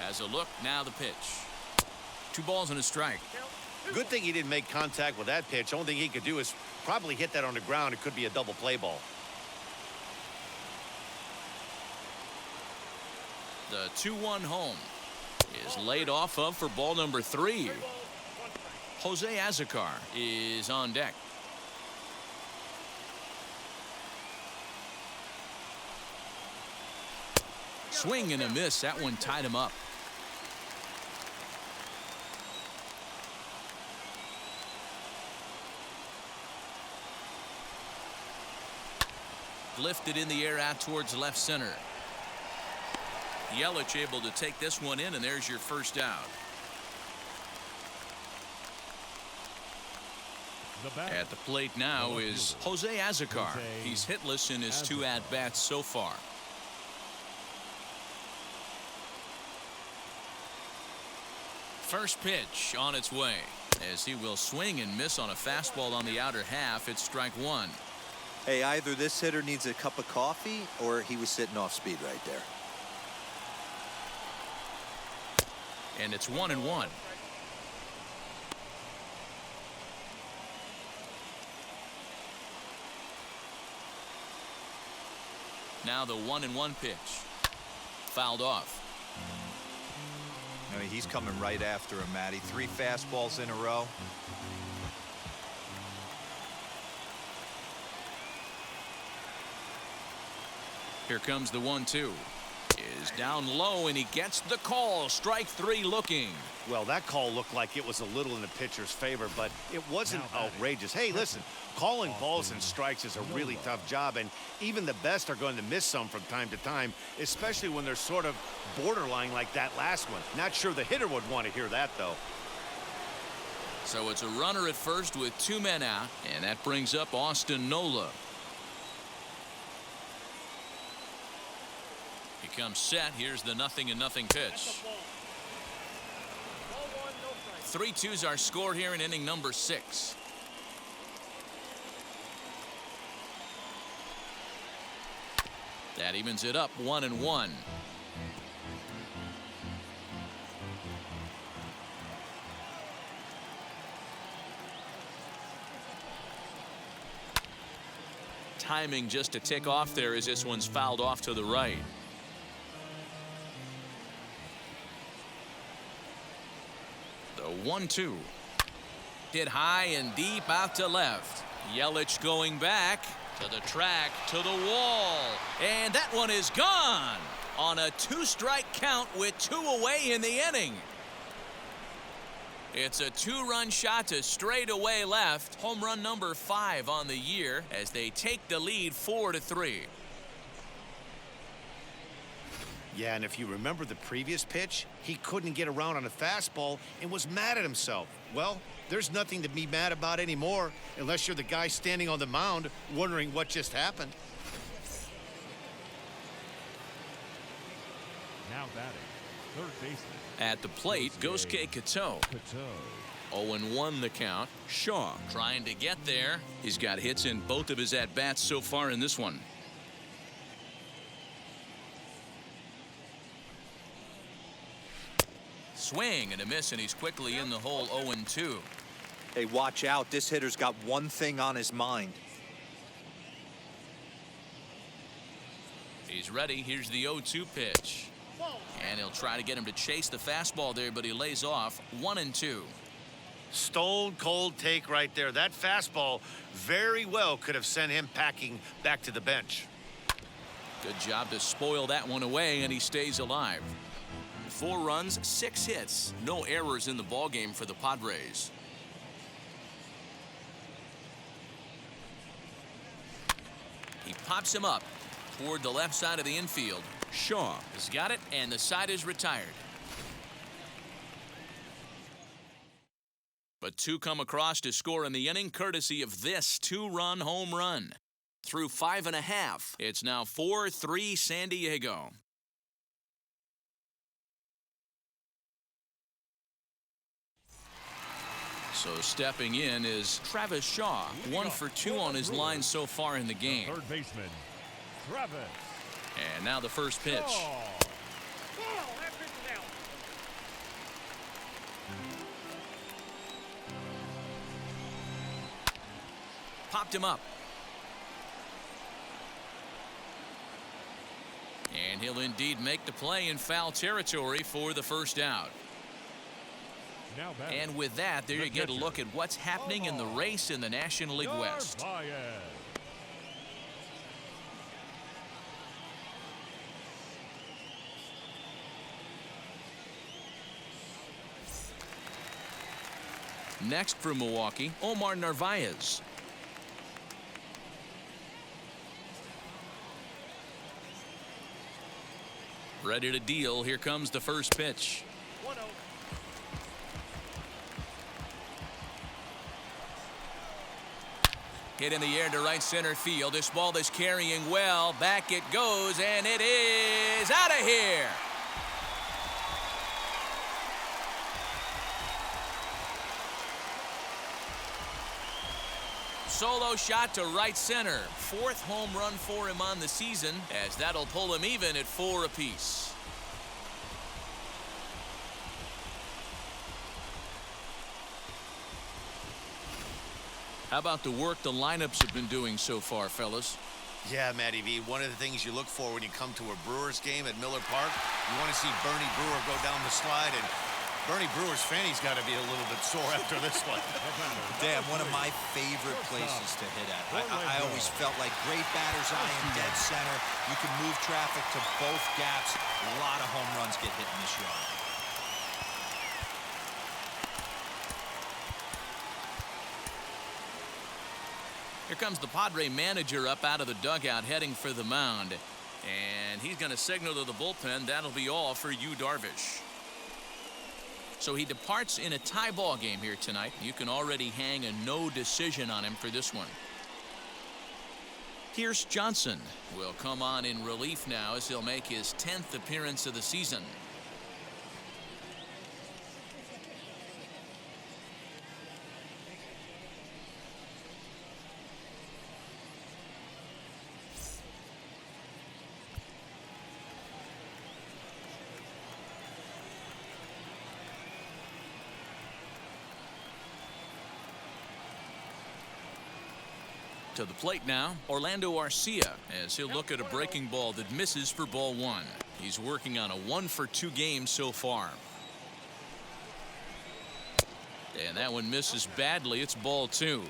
Has a look, now the pitch. 2 balls and a strike. Good thing he didn't make contact with that pitch. Only thing he could do is probably hit that on the ground. It could be a double play ball. The 2-1 home is laid off of for ball number 3. Jose Azocar is on deck. Swing and a miss. That one tied him up. Lifted in the air out towards left center. Yelich able to take this one in, and there's your first out. At the plate now is Jose Azocar. He's hitless in his 2 at-bats so far. First pitch on its way, as he will swing and miss on a fastball on the outer half. It's strike 1. Hey, either this hitter needs a cup of coffee or he was sitting off speed right there. And it's 1-1. Now the 1-1 pitch. Fouled off. I mean, he's coming right after him, Matty. 3 fastballs in a row. Here comes the 1-2. Is down low, and he gets the call. Strike 3 looking. Well, that call looked like it was a little in the pitcher's favor, but it wasn't outrageous. Hey, listen, calling balls and strikes is a really tough job, and even the best are going to miss some from time to time, especially when they're sort of borderline like that last one. Not sure the hitter would want to hear that, though. So it's a runner at first with 2 men out, and that brings up Austin Nola. He comes set. Here's the 0-0 pitch. 3-2's our score here in inning number 6. That evens it up 1-1. Timing just to tick off there as this one's fouled off to the right. The 1-2. Hit high and deep out to left. Yelich going back to the track, to the wall. And that one is gone on a 2-strike count with 2 away in the inning. It's a 2-run shot to straightaway left. Home run number 5 on the year as they take the lead 4-3. Yeah, and if you remember the previous pitch, he couldn't get around on a fastball and was mad at himself. Well, there's nothing to be mad about anymore unless you're the guy standing on the mound wondering what just happened. Now batting, third baseman. At the plate, Gosuke Kato. 0-1 the count. Shaw trying to get there. He's got hits in both of his at-bats so far in this one. Swing and a miss, and he's quickly in the hole. 0-2. Hey, watch out. This hitter's got one thing on his mind. He's ready. Here's the 0-2 pitch. And he'll try to get him to chase the fastball there, but he lays off. 1-2. Stone cold take right there. That fastball very well could have sent him packing back to the bench. Good job to spoil that one away, and he stays alive. 4 runs, 6 hits. No errors in the ballgame for the Padres. He pops him up toward the left side of the infield. Shaw has got it, and the side is retired. But 2 come across to score in the inning, courtesy of this 2-run home run. Through 5.5, it's now 4-3 San Diego. So stepping in is Travis Shaw, 1 for 2 on his line so far in the game. Third baseman, Travis. And now the first pitch. Popped him up. And he'll indeed make the play in foul territory for the first out. And with that, there you get a look at what's happening in the race in the National League West. Next for Milwaukee, Omar Narvaez. Ready to deal. Here comes the first pitch. 1-0. Hit in the air to right center field. This ball is carrying well. Back it goes, and it is out of here. Solo shot to right center. 4th home run for him on the season, as that'll pull him even at 4 apiece. How about the work the lineups have been doing so far, fellas? Yeah, Matty V, one of the things you look for when you come to a Brewers game at Miller Park, you want to see Bernie Brewer go down the slide, and Bernie Brewer's fanny's got to be a little bit sore after this one. Damn, one of my favorite places to hit at. I always felt like great batter's eye in dead center. You can move traffic to both gaps. A lot of home runs get hit in this yard. Here comes the Padre manager up out of the dugout heading for the mound. And he's going to signal to the bullpen that'll be all for Yu Darvish. So he departs in a tie ball game here tonight. You can already hang a no decision on him for this one. Pierce Johnson will come on in relief now as he'll make his 10th appearance of the season. To the plate now, Orlando Arcia, as he'll look at a breaking ball that misses for ball 1. He's working on a 1 for 2 game so far. And that one misses badly. It's ball 2.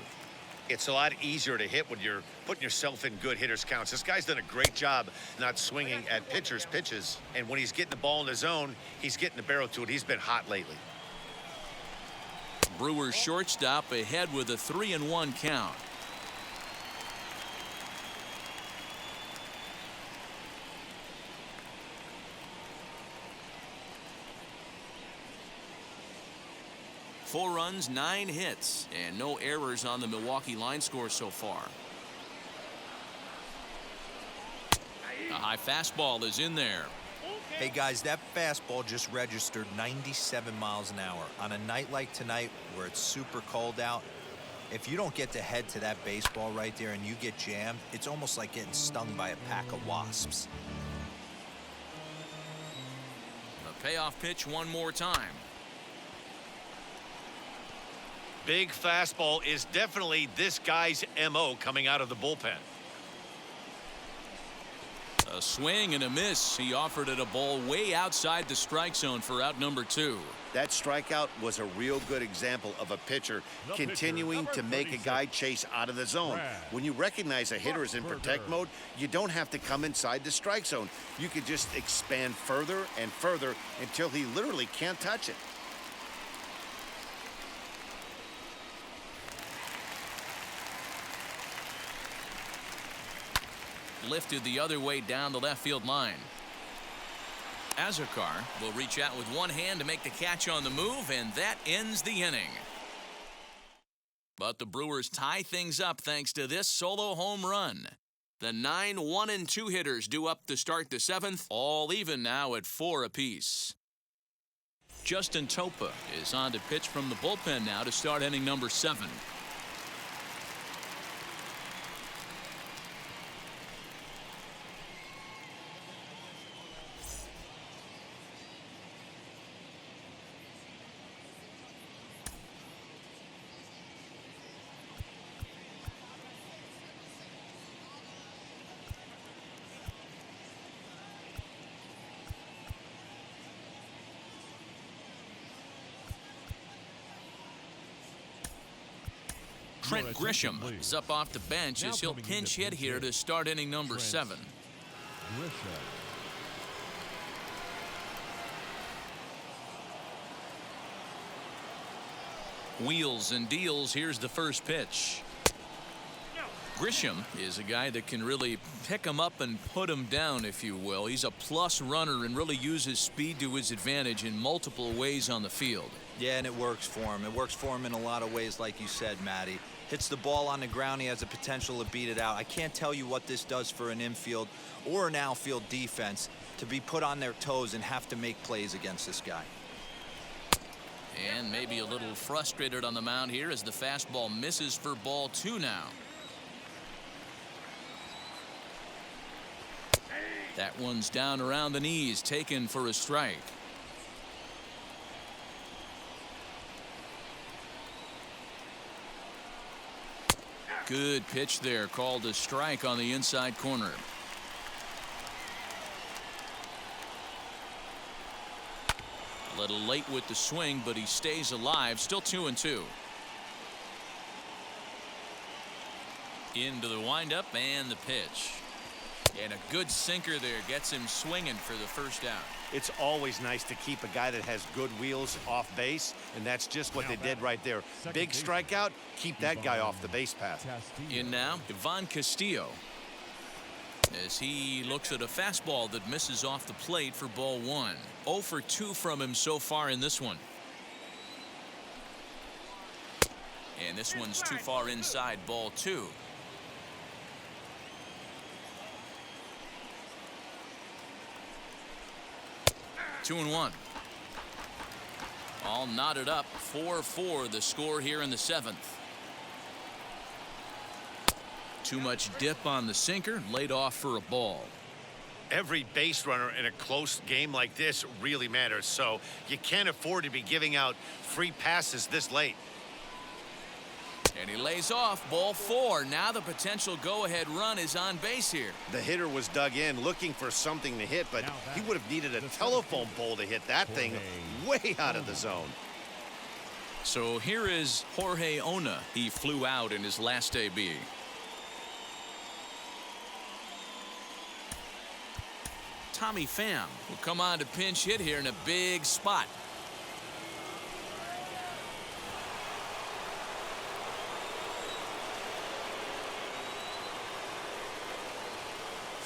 It's a lot easier to hit when you're putting yourself in good hitters counts. This guy's done a great job not swinging at pitchers' pitches. And when he's getting the ball in the zone, he's getting the barrel to it. He's been hot lately. Brewers shortstop ahead with a 3-1 count. Four runs, 9 hits, and no errors on the Milwaukee line score so far. A high fastball is in there. Hey guys, that fastball just registered 97 miles an hour. On a night like tonight where it's super cold out, if you don't get to head to that baseball right there and you get jammed, it's almost like getting stung by a pack of wasps. The payoff pitch one more time. Big fastball is definitely this guy's MO coming out of the bullpen. A swing and a miss. He offered it a ball way outside the strike zone for out number 2. That strikeout was a real good example of a pitcher continuing to make a guy chase out of the zone. When you recognize a hitter is in protect mode, you don't have to come inside the strike zone. You can just expand further and further until he literally can't touch it. Lifted the other way down the left field line. Azarkar will reach out with one hand to make the catch on the move, and that ends the inning. But the Brewers tie things up thanks to this solo home run. The 9 1-2 hitters due up to start the 7th, all even now at 4 apiece. Justin Topa is on to pitch from the bullpen now to start inning number 7. Trent Grisham is up off the bench as he'll pinch hit here to start inning number 7. Wheels and deals. Here's the first pitch. Grisham is a guy that can really pick him up and put him down, if you will. He's a plus runner and really uses speed to his advantage in multiple ways on the field. Yeah, and it works for him. It works for him in a lot of ways, like you said, Matty. Hits the ball on the ground, he has the potential to beat it out. I can't tell you what this does for an infield or an outfield defense to be put on their toes and have to make plays against this guy. And maybe a little frustrated on the mound here as the fastball misses for ball 2 now. That one's down around the knees, taken for a strike. Good pitch there, called a strike on the inside corner. A little late with the swing, but he stays alive. Still 2-2. Into the windup and the pitch. And a good sinker there gets him swinging for the first out. It's always nice to keep a guy that has good wheels off base, and that's just what they did right there. Big strikeout, keep that guy off the base path. In now, Ivan Castillo, as he looks at a fastball that misses off the plate for ball 1. 0 for 2 from him so far in this one. And this one's too far inside, ball 2. Two and 1. All knotted up. 4-4 the score here in the 7th. Too much dip on the sinker, laid off for a ball. Every base runner in a close game like this really matters, so you can't afford to be giving out free passes this late. And he lays off, ball 4. Now the potential go-ahead run is on base here. The hitter was dug in looking for something to hit, but he would have needed a telephone pole to hit that thing way out of the zone. So here is Jorge Ona. He flew out in his last AB. Tommy Pham will come on to pinch hit here in a big spot.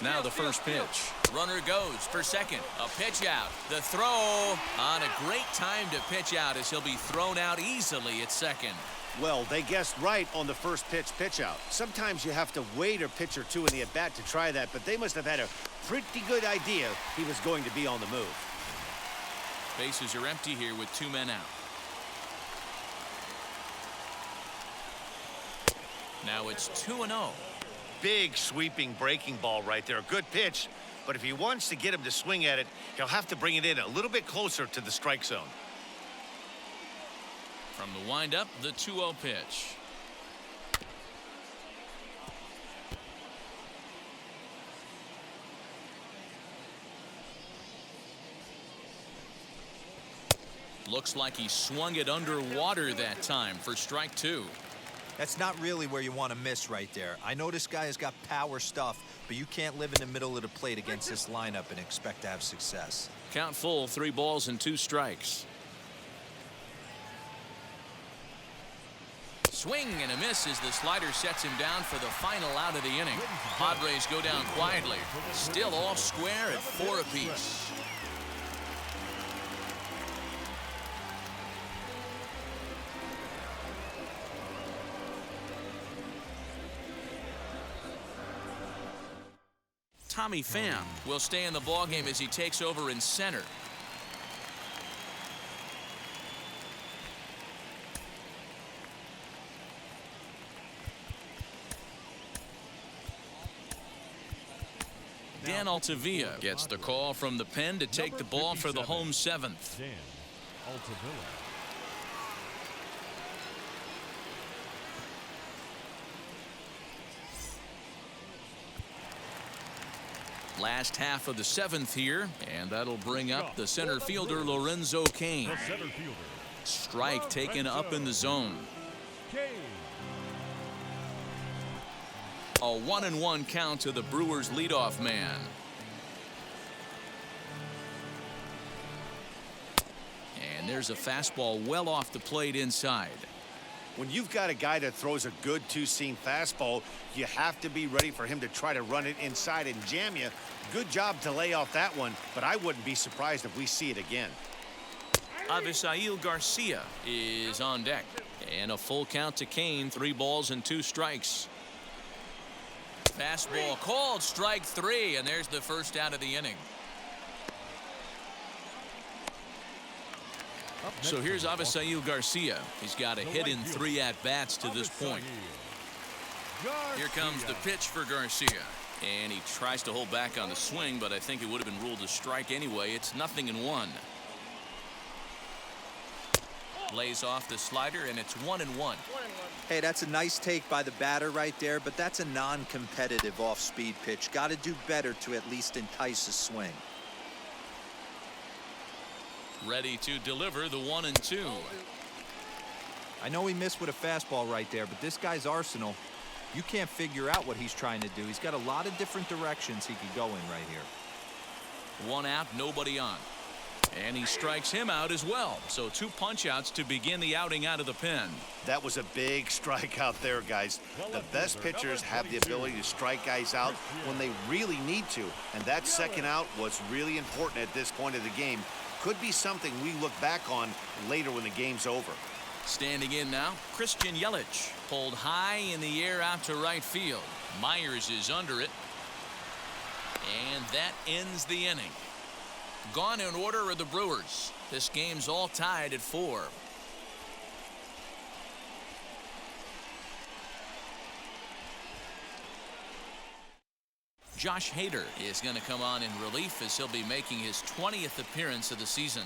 Now the first pitch. Runner goes for second. A pitch out. The throw on a great time to pitch out as he'll be thrown out easily at second. Well, they guessed right on the first pitch out. Sometimes you have to wait a pitch or two in the at-bat to try that, but they must have had a pretty good idea he was going to be on the move. Bases are empty here with 2 men out. Now it's 2-0. Big sweeping breaking ball right there. Good pitch, but if he wants to get him to swing at it, he'll have to bring it in a little bit closer to the strike zone. From the windup, the 2-0 pitch. Looks like he swung it underwater that time for strike 2. That's not really where you want to miss right there. I know this guy has got power stuff, but you can't live in the middle of the plate against this lineup and expect to have success. Count full, 3 balls and 2 strikes. Swing and a miss as the slider sets him down for the final out of the inning. Padres go down quietly. Still all square at 4 apiece. Tommy Pham will stay in the ballgame as he takes over in center. Dan Altavilla gets the call from the pen to take the ball for the home 7th. Dan Altavilla. Last half of the 7th here, and that'll bring up the center fielder Lorenzo Cain. The center fielder. Strike taken up in the zone. Kane. A 1-1 count to the Brewers leadoff man. And there's a fastball well off the plate inside. When you've got a guy that throws a good two-seam fastball, you have to be ready for him to try to run it inside and jam you. Good job to lay off that one, but I wouldn't be surprised if we see it again. Avisail Garcia is on deck. And a full count to Cain, 3 balls and 2 strikes. Fastball called, strike 3, and there's the first out of the inning. So here's Avisail Garcia. He's got a hit in 3 at-bats to this point. Here comes the pitch for Garcia. And he tries to hold back on the swing, but I think it would have been ruled a strike anyway. It's 0-1. Lays off the slider, and it's 1-1. Hey, that's a nice take by the batter right there, but that's a non-competitive off-speed pitch. Got to do better to at least entice a swing. Ready to deliver the 1-2. I know he missed with a fastball right there, but this guy's arsenal, you can't figure out what he's trying to do. He's got a lot of different directions he could go in right here. 1 out, nobody on. And he strikes him out as well. So 2 punch-outs to begin the outing out of the pen. That was a big strikeout there, guys. The best pitchers have the ability to strike guys out when they really need to. And that second out was really important at this point of the game. Could be something we look back on later when the game's over. Standing in now, Christian Yelich. Pulled high in the air out to right field. Myers is under it. And that ends the inning. Gone in order are the Brewers. This game's all tied at 4. Josh Hader is going to come on in relief as he'll be making his 20th appearance of the season.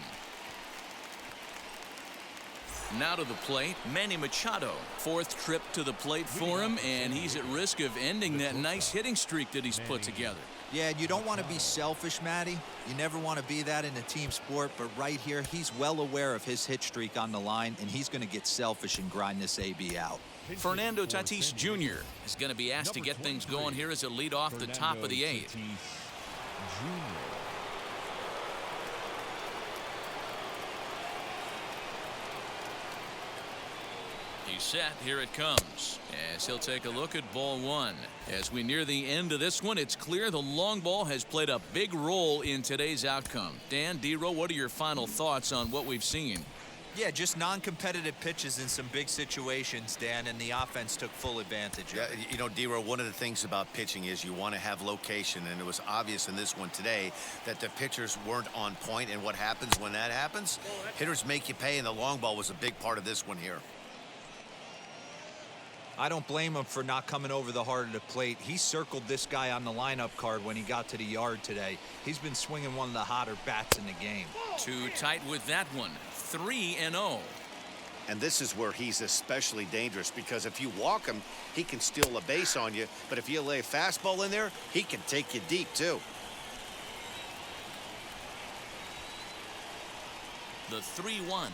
Now to the plate, Manny Machado. Fourth trip to the plate for him, and he's at risk of ending that nice hitting streak that he's put together. Yeah, and you don't want to be selfish, Matty. You never want to be that in a team sport, but right here, he's well aware of his hit streak on the line, and he's going to get selfish and grind this AB out. Fernando Tatis Jr. is going to be asked to get things going here as a lead off the top of the 8th. He's set. Here it comes. As he'll take a look at ball 1. As we near the end of this one, it's clear the long ball has played a big role in today's outcome. Dan, D-Row, what are your final thoughts on what we've seen? Yeah, just non-competitive pitches in some big situations, Dan, and the offense took full advantage of it. Yeah, you know, D-Row, one of the things about pitching is you want to have location, and it was obvious in this one today that the pitchers weren't on point, and what happens when that happens? Hitters make you pay, and the long ball was a big part of this one here. I don't blame him for not coming over the heart of the plate. He circled this guy on the lineup card when he got to the yard today. He's been swinging one of the hotter bats in the game. Too tight with that one. 3-0. And this is where he's especially dangerous, because if you walk him, he can steal a base on you. But if you lay a fastball in there, he can take you deep, too. The 3-1.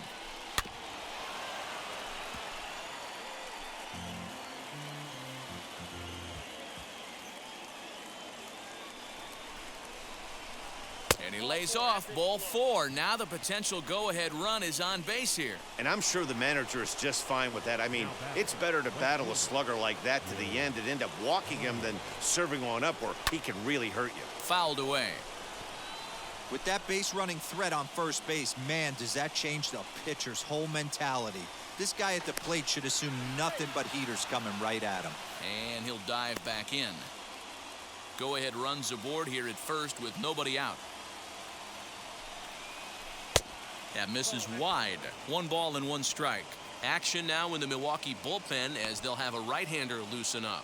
And he lays off ball 4. Now the potential go-ahead run is on base here. And I'm sure the manager is just fine with that. I mean, it's better to battle a slugger like that to the end and end up walking him than serving one up where he can really hurt you. Fouled away. With that base running threat on first base, man, does that change the pitcher's whole mentality. This guy at the plate should assume nothing but heaters coming right at him. And he'll dive back in. Go-ahead runs aboard here at first with nobody out. That misses wide. 1 ball and 1 strike. Action now in the Milwaukee bullpen as they'll have a right-hander loosen up.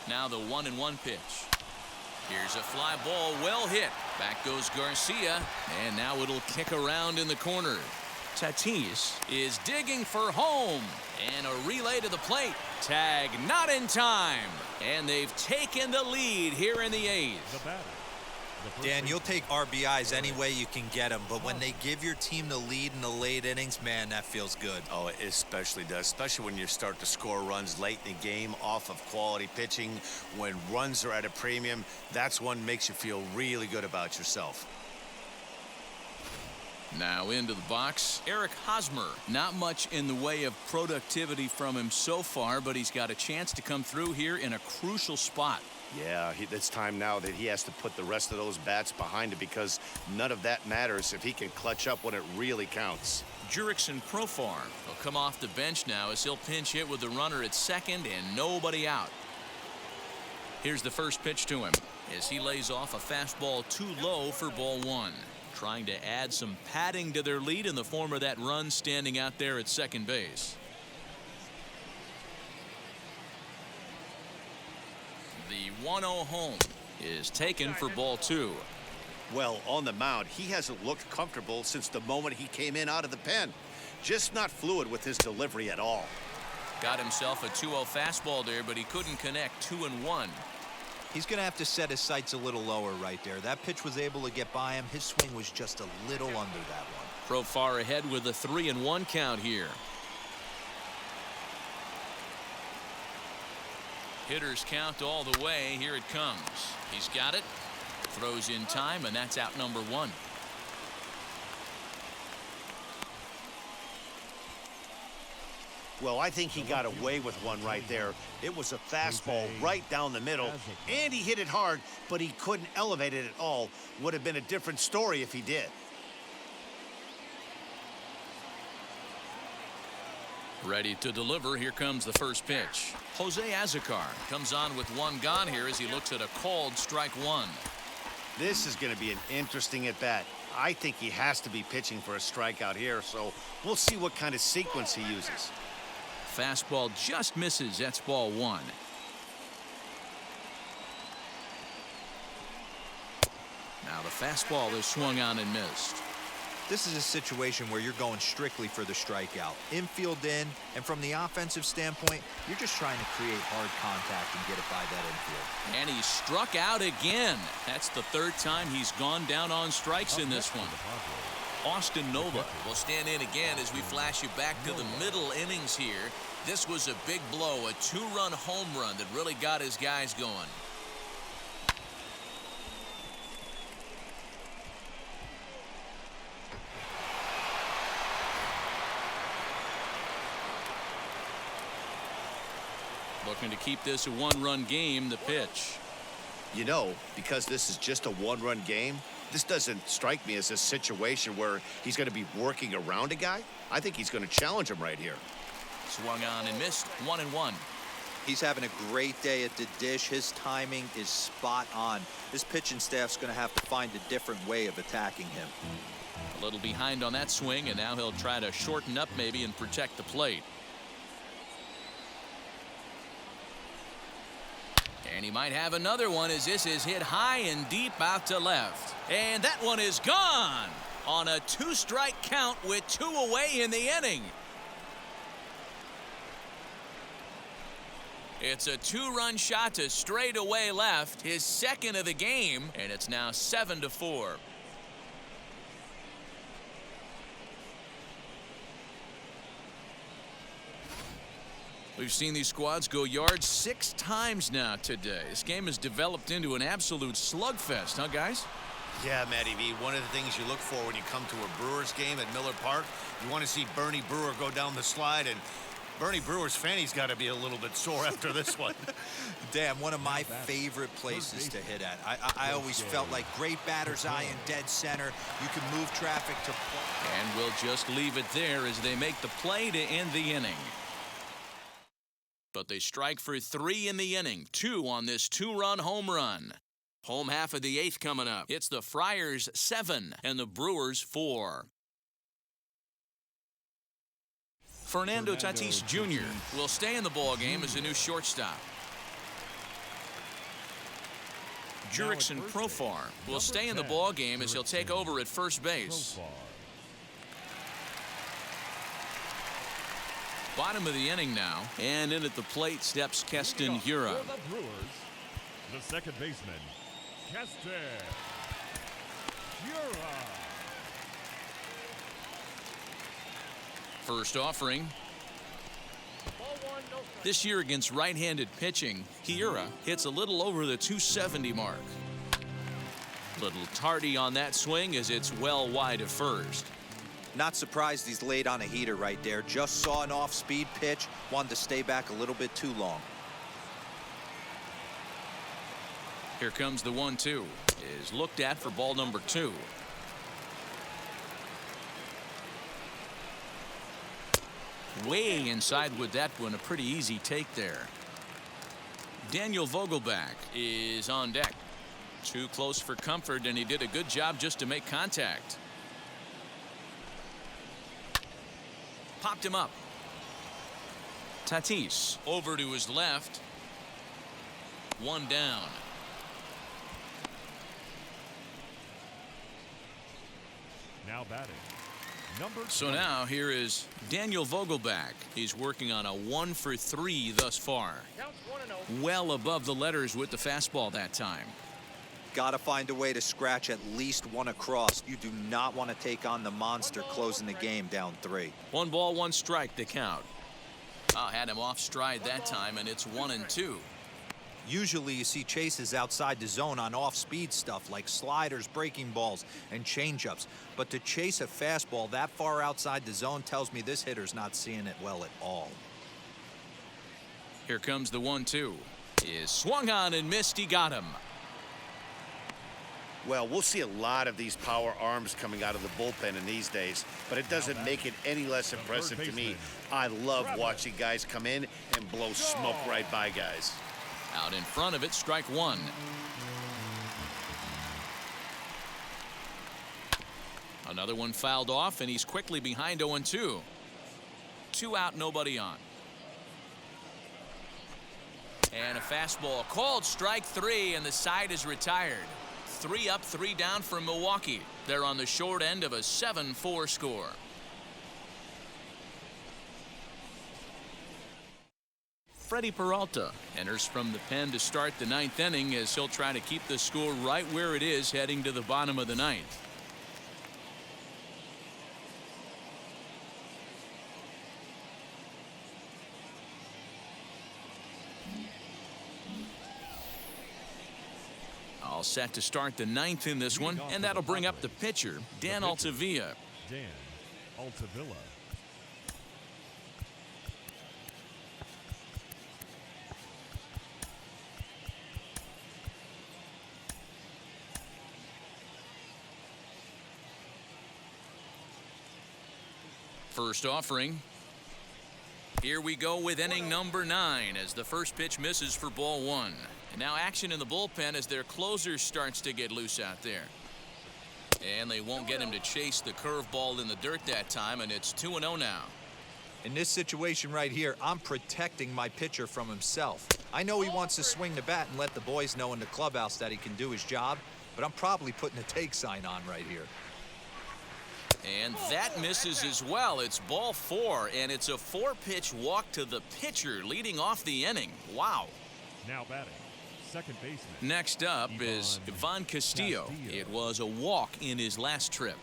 Now the 1-1 pitch. Here's a fly ball, well hit. Back goes Garcia, and now it'll kick around in the corner. Tatis is digging for home, and a relay to the plate. Tag not in time, and they've taken the lead here in the 8th. Dan, you'll take RBIs any way you can get them, but when they give your team the lead in the late innings, man, that feels good. Oh, it especially does, especially when you start to score runs late in the game off of quality pitching. When runs are at a premium, that's one makes you feel really good about yourself. Now into the box, Eric Hosmer. Not much in the way of productivity from him so far, but he's got a chance to come through here in a crucial spot. Yeah, it's time now that he has to put the rest of those bats behind him, because none of that matters if he can clutch up when it really counts. Jurickson Profar will come off the bench now as he'll pinch hit with the runner at second and nobody out. Here's the first pitch to him as he lays off a fastball too low for ball 1. Trying to add some padding to their lead in the form of that run standing out there at second base. The 1-0 home is taken for ball 2. Well, on the mound, he hasn't looked comfortable since the moment he came in out of the pen. Just not fluid with his delivery at all. Got himself a 2-0 fastball there, but he couldn't connect. 2-1. He's going to have to set his sights a little lower right there. That pitch was able to get by him. His swing was just a little under that one. Profar ahead with a 3-1 count here. Hitters count all the way. Here it comes. He's got it. Throws in time, and that's out number 1. Well, I think he got away with one right there. It was a fastball right down the middle, and he hit it hard, but he couldn't elevate it at all. Would have been a different story if he did. Ready to deliver. Here comes the first pitch. Jose Azocar comes on with 1 gone here as he looks at a called strike 1. This is going to be an interesting at-bat. I think he has to be pitching for a strikeout here, so we'll see what kind of sequence he uses. Fastball just misses. That's ball 1. Now the fastball is swung on and missed. This is a situation where you're going strictly for the strikeout. Infield in, and from the offensive standpoint, you're just trying to create hard contact and get it by that infield. And he struck out again. That's the third time he's gone down on strikes in this one. Austin Nova will stand in again as we flash you back to the middle innings here. This was a big blow, a two-run home run that really got his guys going. Looking to keep this a one-run game, the pitch. You know, because this is just a one-run game, this doesn't strike me as a situation where he's going to be working around a guy. I think he's going to challenge him right here. Swung on and missed, 1-1. He's having a great day at the dish. His timing is spot on. His pitching staff's going to have to find a different way of attacking him. A little behind on that swing, and now he'll try to shorten up maybe and protect the plate. And he might have another one as this is hit high and deep out to left. And that one is gone on a two-strike count with two away in the inning. It's a two-run shot to straightaway left, his second of the game, and it's now 7-4. We've seen these squads go yards 6 times now today. This game has developed into an absolute slugfest, huh, guys? Yeah, Matty V, one of the things you look for when you come to a Brewers game at Miller Park, you want to see Bernie Brewer go down the slide, and Bernie Brewer's fanny's got to be a little bit sore after this one. Damn, one of my favorite places to hit at. I always felt like great batter's eye in dead center. You can move traffic to play. And we'll just leave it there as they make the play to end the inning. But they strike for 3 in the inning, 2 on this 2-run home run. Home half of the 8th coming up. It's the Friars 7 and the Brewers 4. Fernando Tatis Jr. will stay in the ball game as a new shortstop. Jurickson Profar will stay in the ball game as he'll take over at first base. Bottom of the inning now, and in at the plate steps Keston Hiura. For the Brewers, the second baseman, Keston Hiura. First offering. This year against right-handed pitching, Hiura hits a little over the 270 mark. Little tardy on that swing as it's well wide of first. Not surprised he's laid on a heater right there. Just saw an off-speed pitch. Wanted to stay back a little bit too long. Here comes the 1-2. Is looked at for ball number 2. Way inside with that one. A pretty easy take there. Daniel Vogelback is on deck. Too close for comfort, and he did a good job just to make contact. Popped him up. Tatis over to his left. 1 down. Now batting, So now here is Daniel Vogelback. He's working on a 1-for-3 thus far. Well above the letters with the fastball that time. Got to find a way to scratch at least one across. You do not want to take on the monster closing the game down 3. 1 ball, 1 strike, the count. Oh, had him off stride that time, and it's 1-2. Usually you see chases outside the zone on off-speed stuff like sliders, breaking balls, and changeups. But to chase a fastball that far outside the zone tells me this hitter's not seeing it well at all. Here comes the 1-2. Is swung on and missed. He got him. Well, we'll see a lot of these power arms coming out of the bullpen in these days, but it doesn't make it any less impressive to me. I love watching guys come in and blow smoke right by guys. Out in front of it, strike 1. Another one fouled off, and he's quickly behind 0-2. 2 out, nobody on. And a fastball called strike 3, and the side is retired. 3 up, 3 down for Milwaukee. They're on the short end of a 7-4 score. Freddie Peralta enters from the pen to start the 9th inning as he'll try to keep the score right where it is heading to the bottom of the 9th. All set to start the 9th in this one, and that'll bring up the pitcher, Dan Altavilla. Dan Altavilla. First offering. Here we go with inning number 9 as the first pitch misses for ball 1. And now action in the bullpen as their closer starts to get loose out there. And they won't get him to chase the curveball in the dirt that time, and it's 2-0 now. In this situation right here, I'm protecting my pitcher from himself. I know he wants to swing the bat and let the boys know in the clubhouse that he can do his job, but I'm probably putting a take sign on right here. And that misses as well. It's ball 4, and it's a 4-pitch walk to the pitcher leading off the inning. Wow. Now batting, second baseman. Next up is Ivan Castillo. It was a walk in his last trip.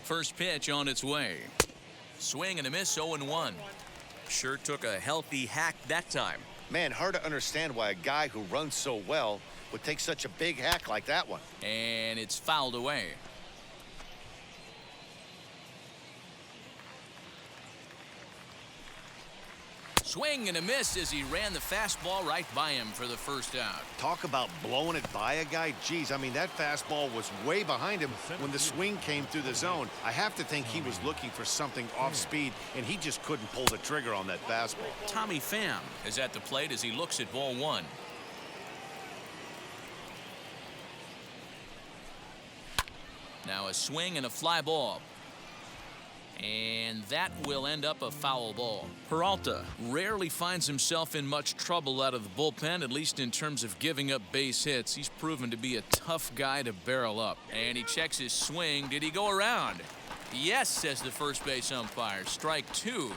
First pitch on its way. Swing and a miss, 0-1. Sure took a healthy hack that time. Man, hard to understand why a guy who runs so well would take such a big hack like that one. And it's fouled away. Swing and a miss as he ran the fastball right by him for the first out. Talk about blowing it by a guy. Geez, I mean, that fastball was way behind him when the swing came through the zone. I have to think he was looking for something off speed, and he just couldn't pull the trigger on that fastball. Tommy Pham is at the plate as he looks at ball 1. Now a swing and a fly ball. And that will end up a foul ball. Peralta rarely finds himself in much trouble out of the bullpen, at least in terms of giving up base hits. He's proven to be a tough guy to barrel up. And he checks his swing. Did he go around? Yes, says the first base umpire. Strike 2.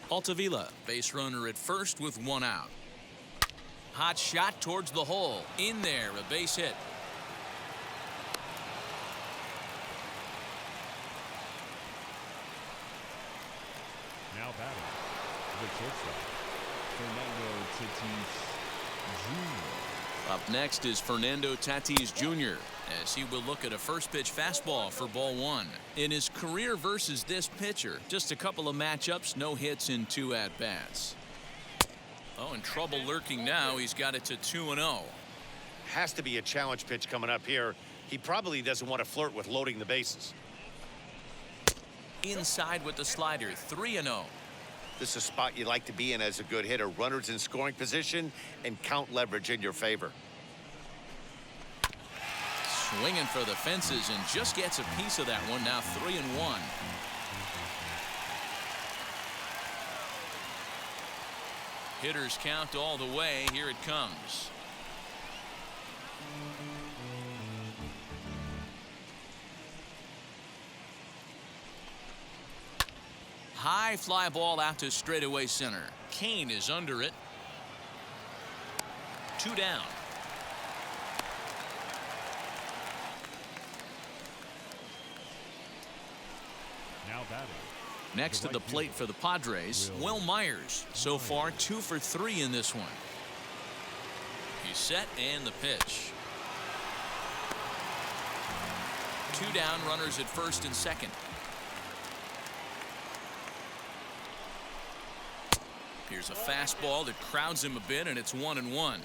Altavilla, base runner at first with 1 out. Hot shot towards the hole. In there, a base hit. Now batting, the shortstop, Fernando Tatis Jr. Up next is Fernando Tatis Jr. as he will look at a first pitch fastball for ball 1. In his career versus this pitcher, just a couple of matchups, no hits in 2 at-bats. Oh, and trouble lurking now. He's got it to 2-0. Has to be a challenge pitch coming up here. He probably doesn't want to flirt with loading the bases. Inside with the slider, 3-0. This is a spot you like to be in as a good hitter. Runners in scoring position and count leverage in your favor. Swinging for the fences and just gets a piece of that one. Now 3-1. Hitters count all the way. Here it comes. High fly ball out to straightaway center. Kane is under it. 2 down. Now batting. Next to the plate for the Padres, Will Myers. So far 2 for 3 in this one. He's set and the pitch. 2 down, runners at first and second. Here's a fastball that crowds him a bit, and it's 1-1.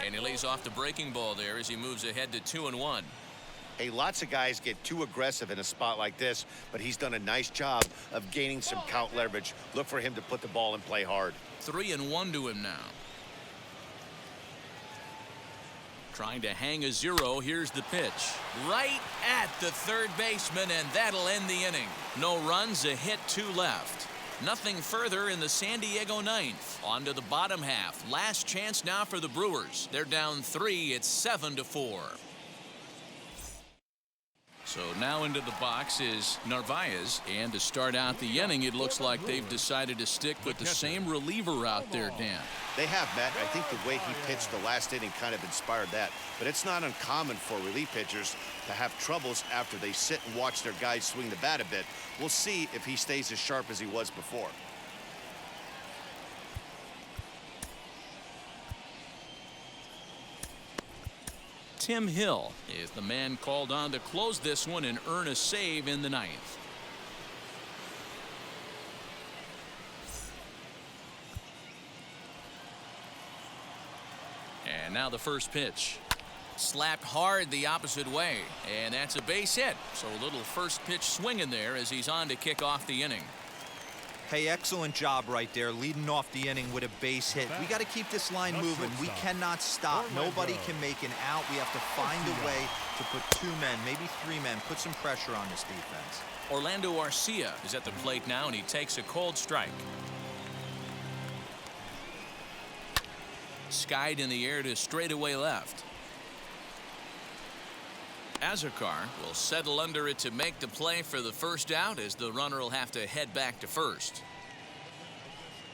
And he lays off the breaking ball there as he moves ahead to 2-1. Hey, lots of guys get too aggressive in a spot like this, but he's done a nice job of gaining some count leverage. Look for him to put the ball in play hard. 3-1 to him now. Trying to hang a 0. Here's the pitch. Right at the third baseman, and that'll end the inning. No runs, a hit, 2 left. Nothing further in the San Diego ninth. On to the bottom half. Last chance now for the Brewers. They're down 3. It's 7-4. So now into the box is Narvaez. And to start out the inning, it looks like they've decided to stick with the same reliever out there, Dan. They have, Matt. I think the way he pitched the last inning kind of inspired that. But it's not uncommon for relief pitchers to have troubles after they sit and watch their guys swing the bat a bit. We'll see if he stays as sharp as he was before. Tim Hill is the man called on to close this one and earn a save in the ninth. And now the first pitch. Slapped hard the opposite way, and that's a base hit. So a little first pitch swing in there as he's on to kick off the inning. Hey, excellent job right there, leading off the inning with a base hit. We got to keep this line moving. We cannot stop. Nobody can make an out. We have to find a way to put 2 men, maybe 3 men, put some pressure on this defense. Orlando Arcia is at the plate now, and he takes a cold strike. Skied in the air to straightaway left. Azarkar will settle under it to make the play for the first out, as the runner will have to head back to first.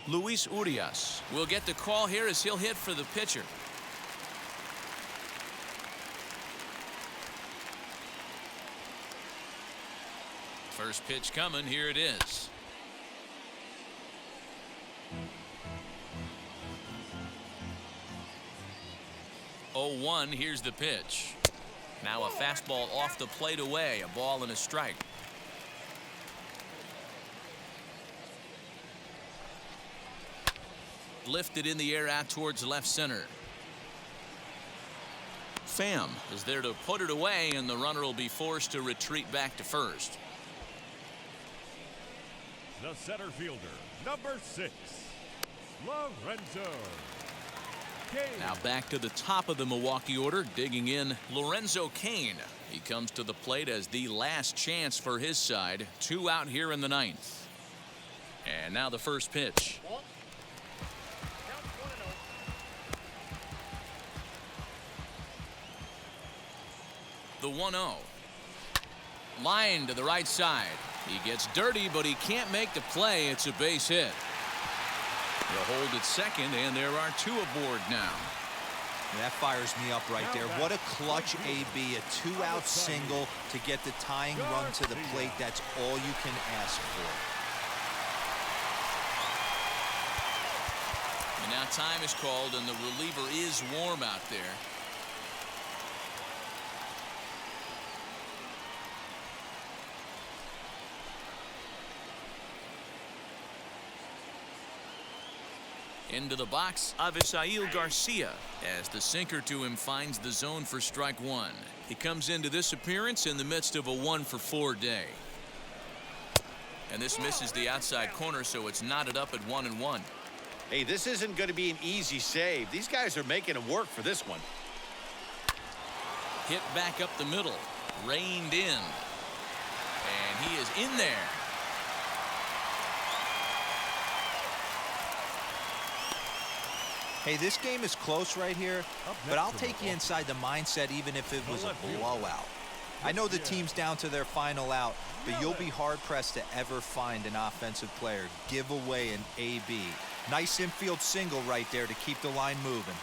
Luis Urias will get the call here as he'll hit for the pitcher. First pitch coming. Here it is. Oh, 1. Here's the pitch. Now a fastball off the plate away. A ball and a strike. Lifted in the air out towards left center. Pham is there to put it away, and the runner will be forced to retreat back to first. The center fielder, number 6, Lorenzo. Now back to the top of the Milwaukee order, digging in Lorenzo Cain. He comes to the plate as the last chance for his side. 2 out here in the ninth. And now the first pitch. The 1-0. Line to the right side. He gets dirty, but he can't make the play. It's a base hit. He'll hold at second, and there are 2 aboard now. That fires me up right there. What a clutch AB, a 2-out single to get the tying run to the plate. That's all you can ask for. And now time is called, and the reliever is warm out there. Into the box, Avisail Garcia, as the sinker to him finds the zone for strike 1. He comes into this appearance in the midst of a 1-for-4 day. And this misses the outside corner, so it's knotted up at 1-1. Hey, this isn't going to be an easy save. These guys are making him work for this one. Hit back up the middle, reined in, and he is in there. Hey, this game is close right here, but I'll take you inside the mindset even if it was a blowout. I know the team's down to their final out, but you'll be hard-pressed to ever find an offensive player give away an AB. Nice infield single right there to keep the line moving.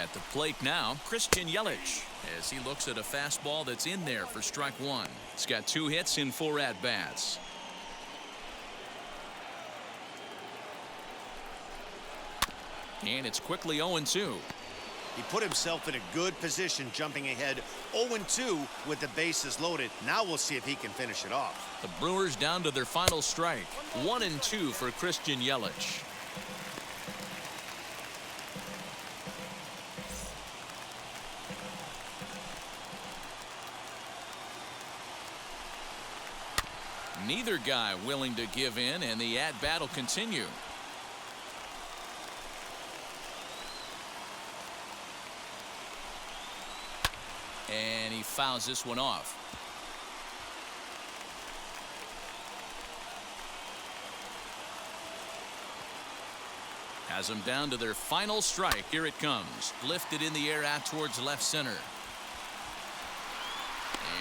At the plate now, Christian Yelich, as he looks at a fastball that's in there for strike 1. He's got 2 hits in 4 at-bats. And it's quickly 0-2. He put himself in a good position, jumping ahead 0-2 with the bases loaded. Now we'll see if he can finish it off. The Brewers down to their final strike. 1-2 for Christian Yelich. Neither guy willing to give in, and the at-bat will continue. And he fouls this one off. Has them down to their final strike. Here it comes. Lifted in the air out towards left center.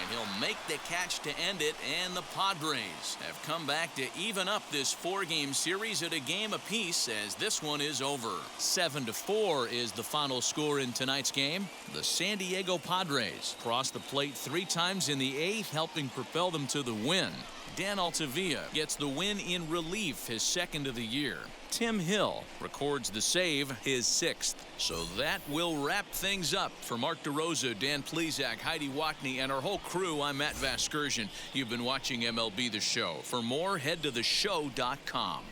And he'll make the catch to end it, and the Padres have come back to even up this 4-game series at a game apiece as this one is over. 7-4 is the final score in tonight's game. The San Diego Padres crossed the plate 3 times in the 8th, helping propel them to the win. Dan Altavilla gets the win in relief, his 2nd of the year. Tim Hill records the save, his 6th. So that will wrap things up. For Mark DeRosa, Dan Plesac, Heidi Watney, and our whole crew, I'm Matt Vasgersian. You've been watching MLB The Show. For more, head to theshow.com.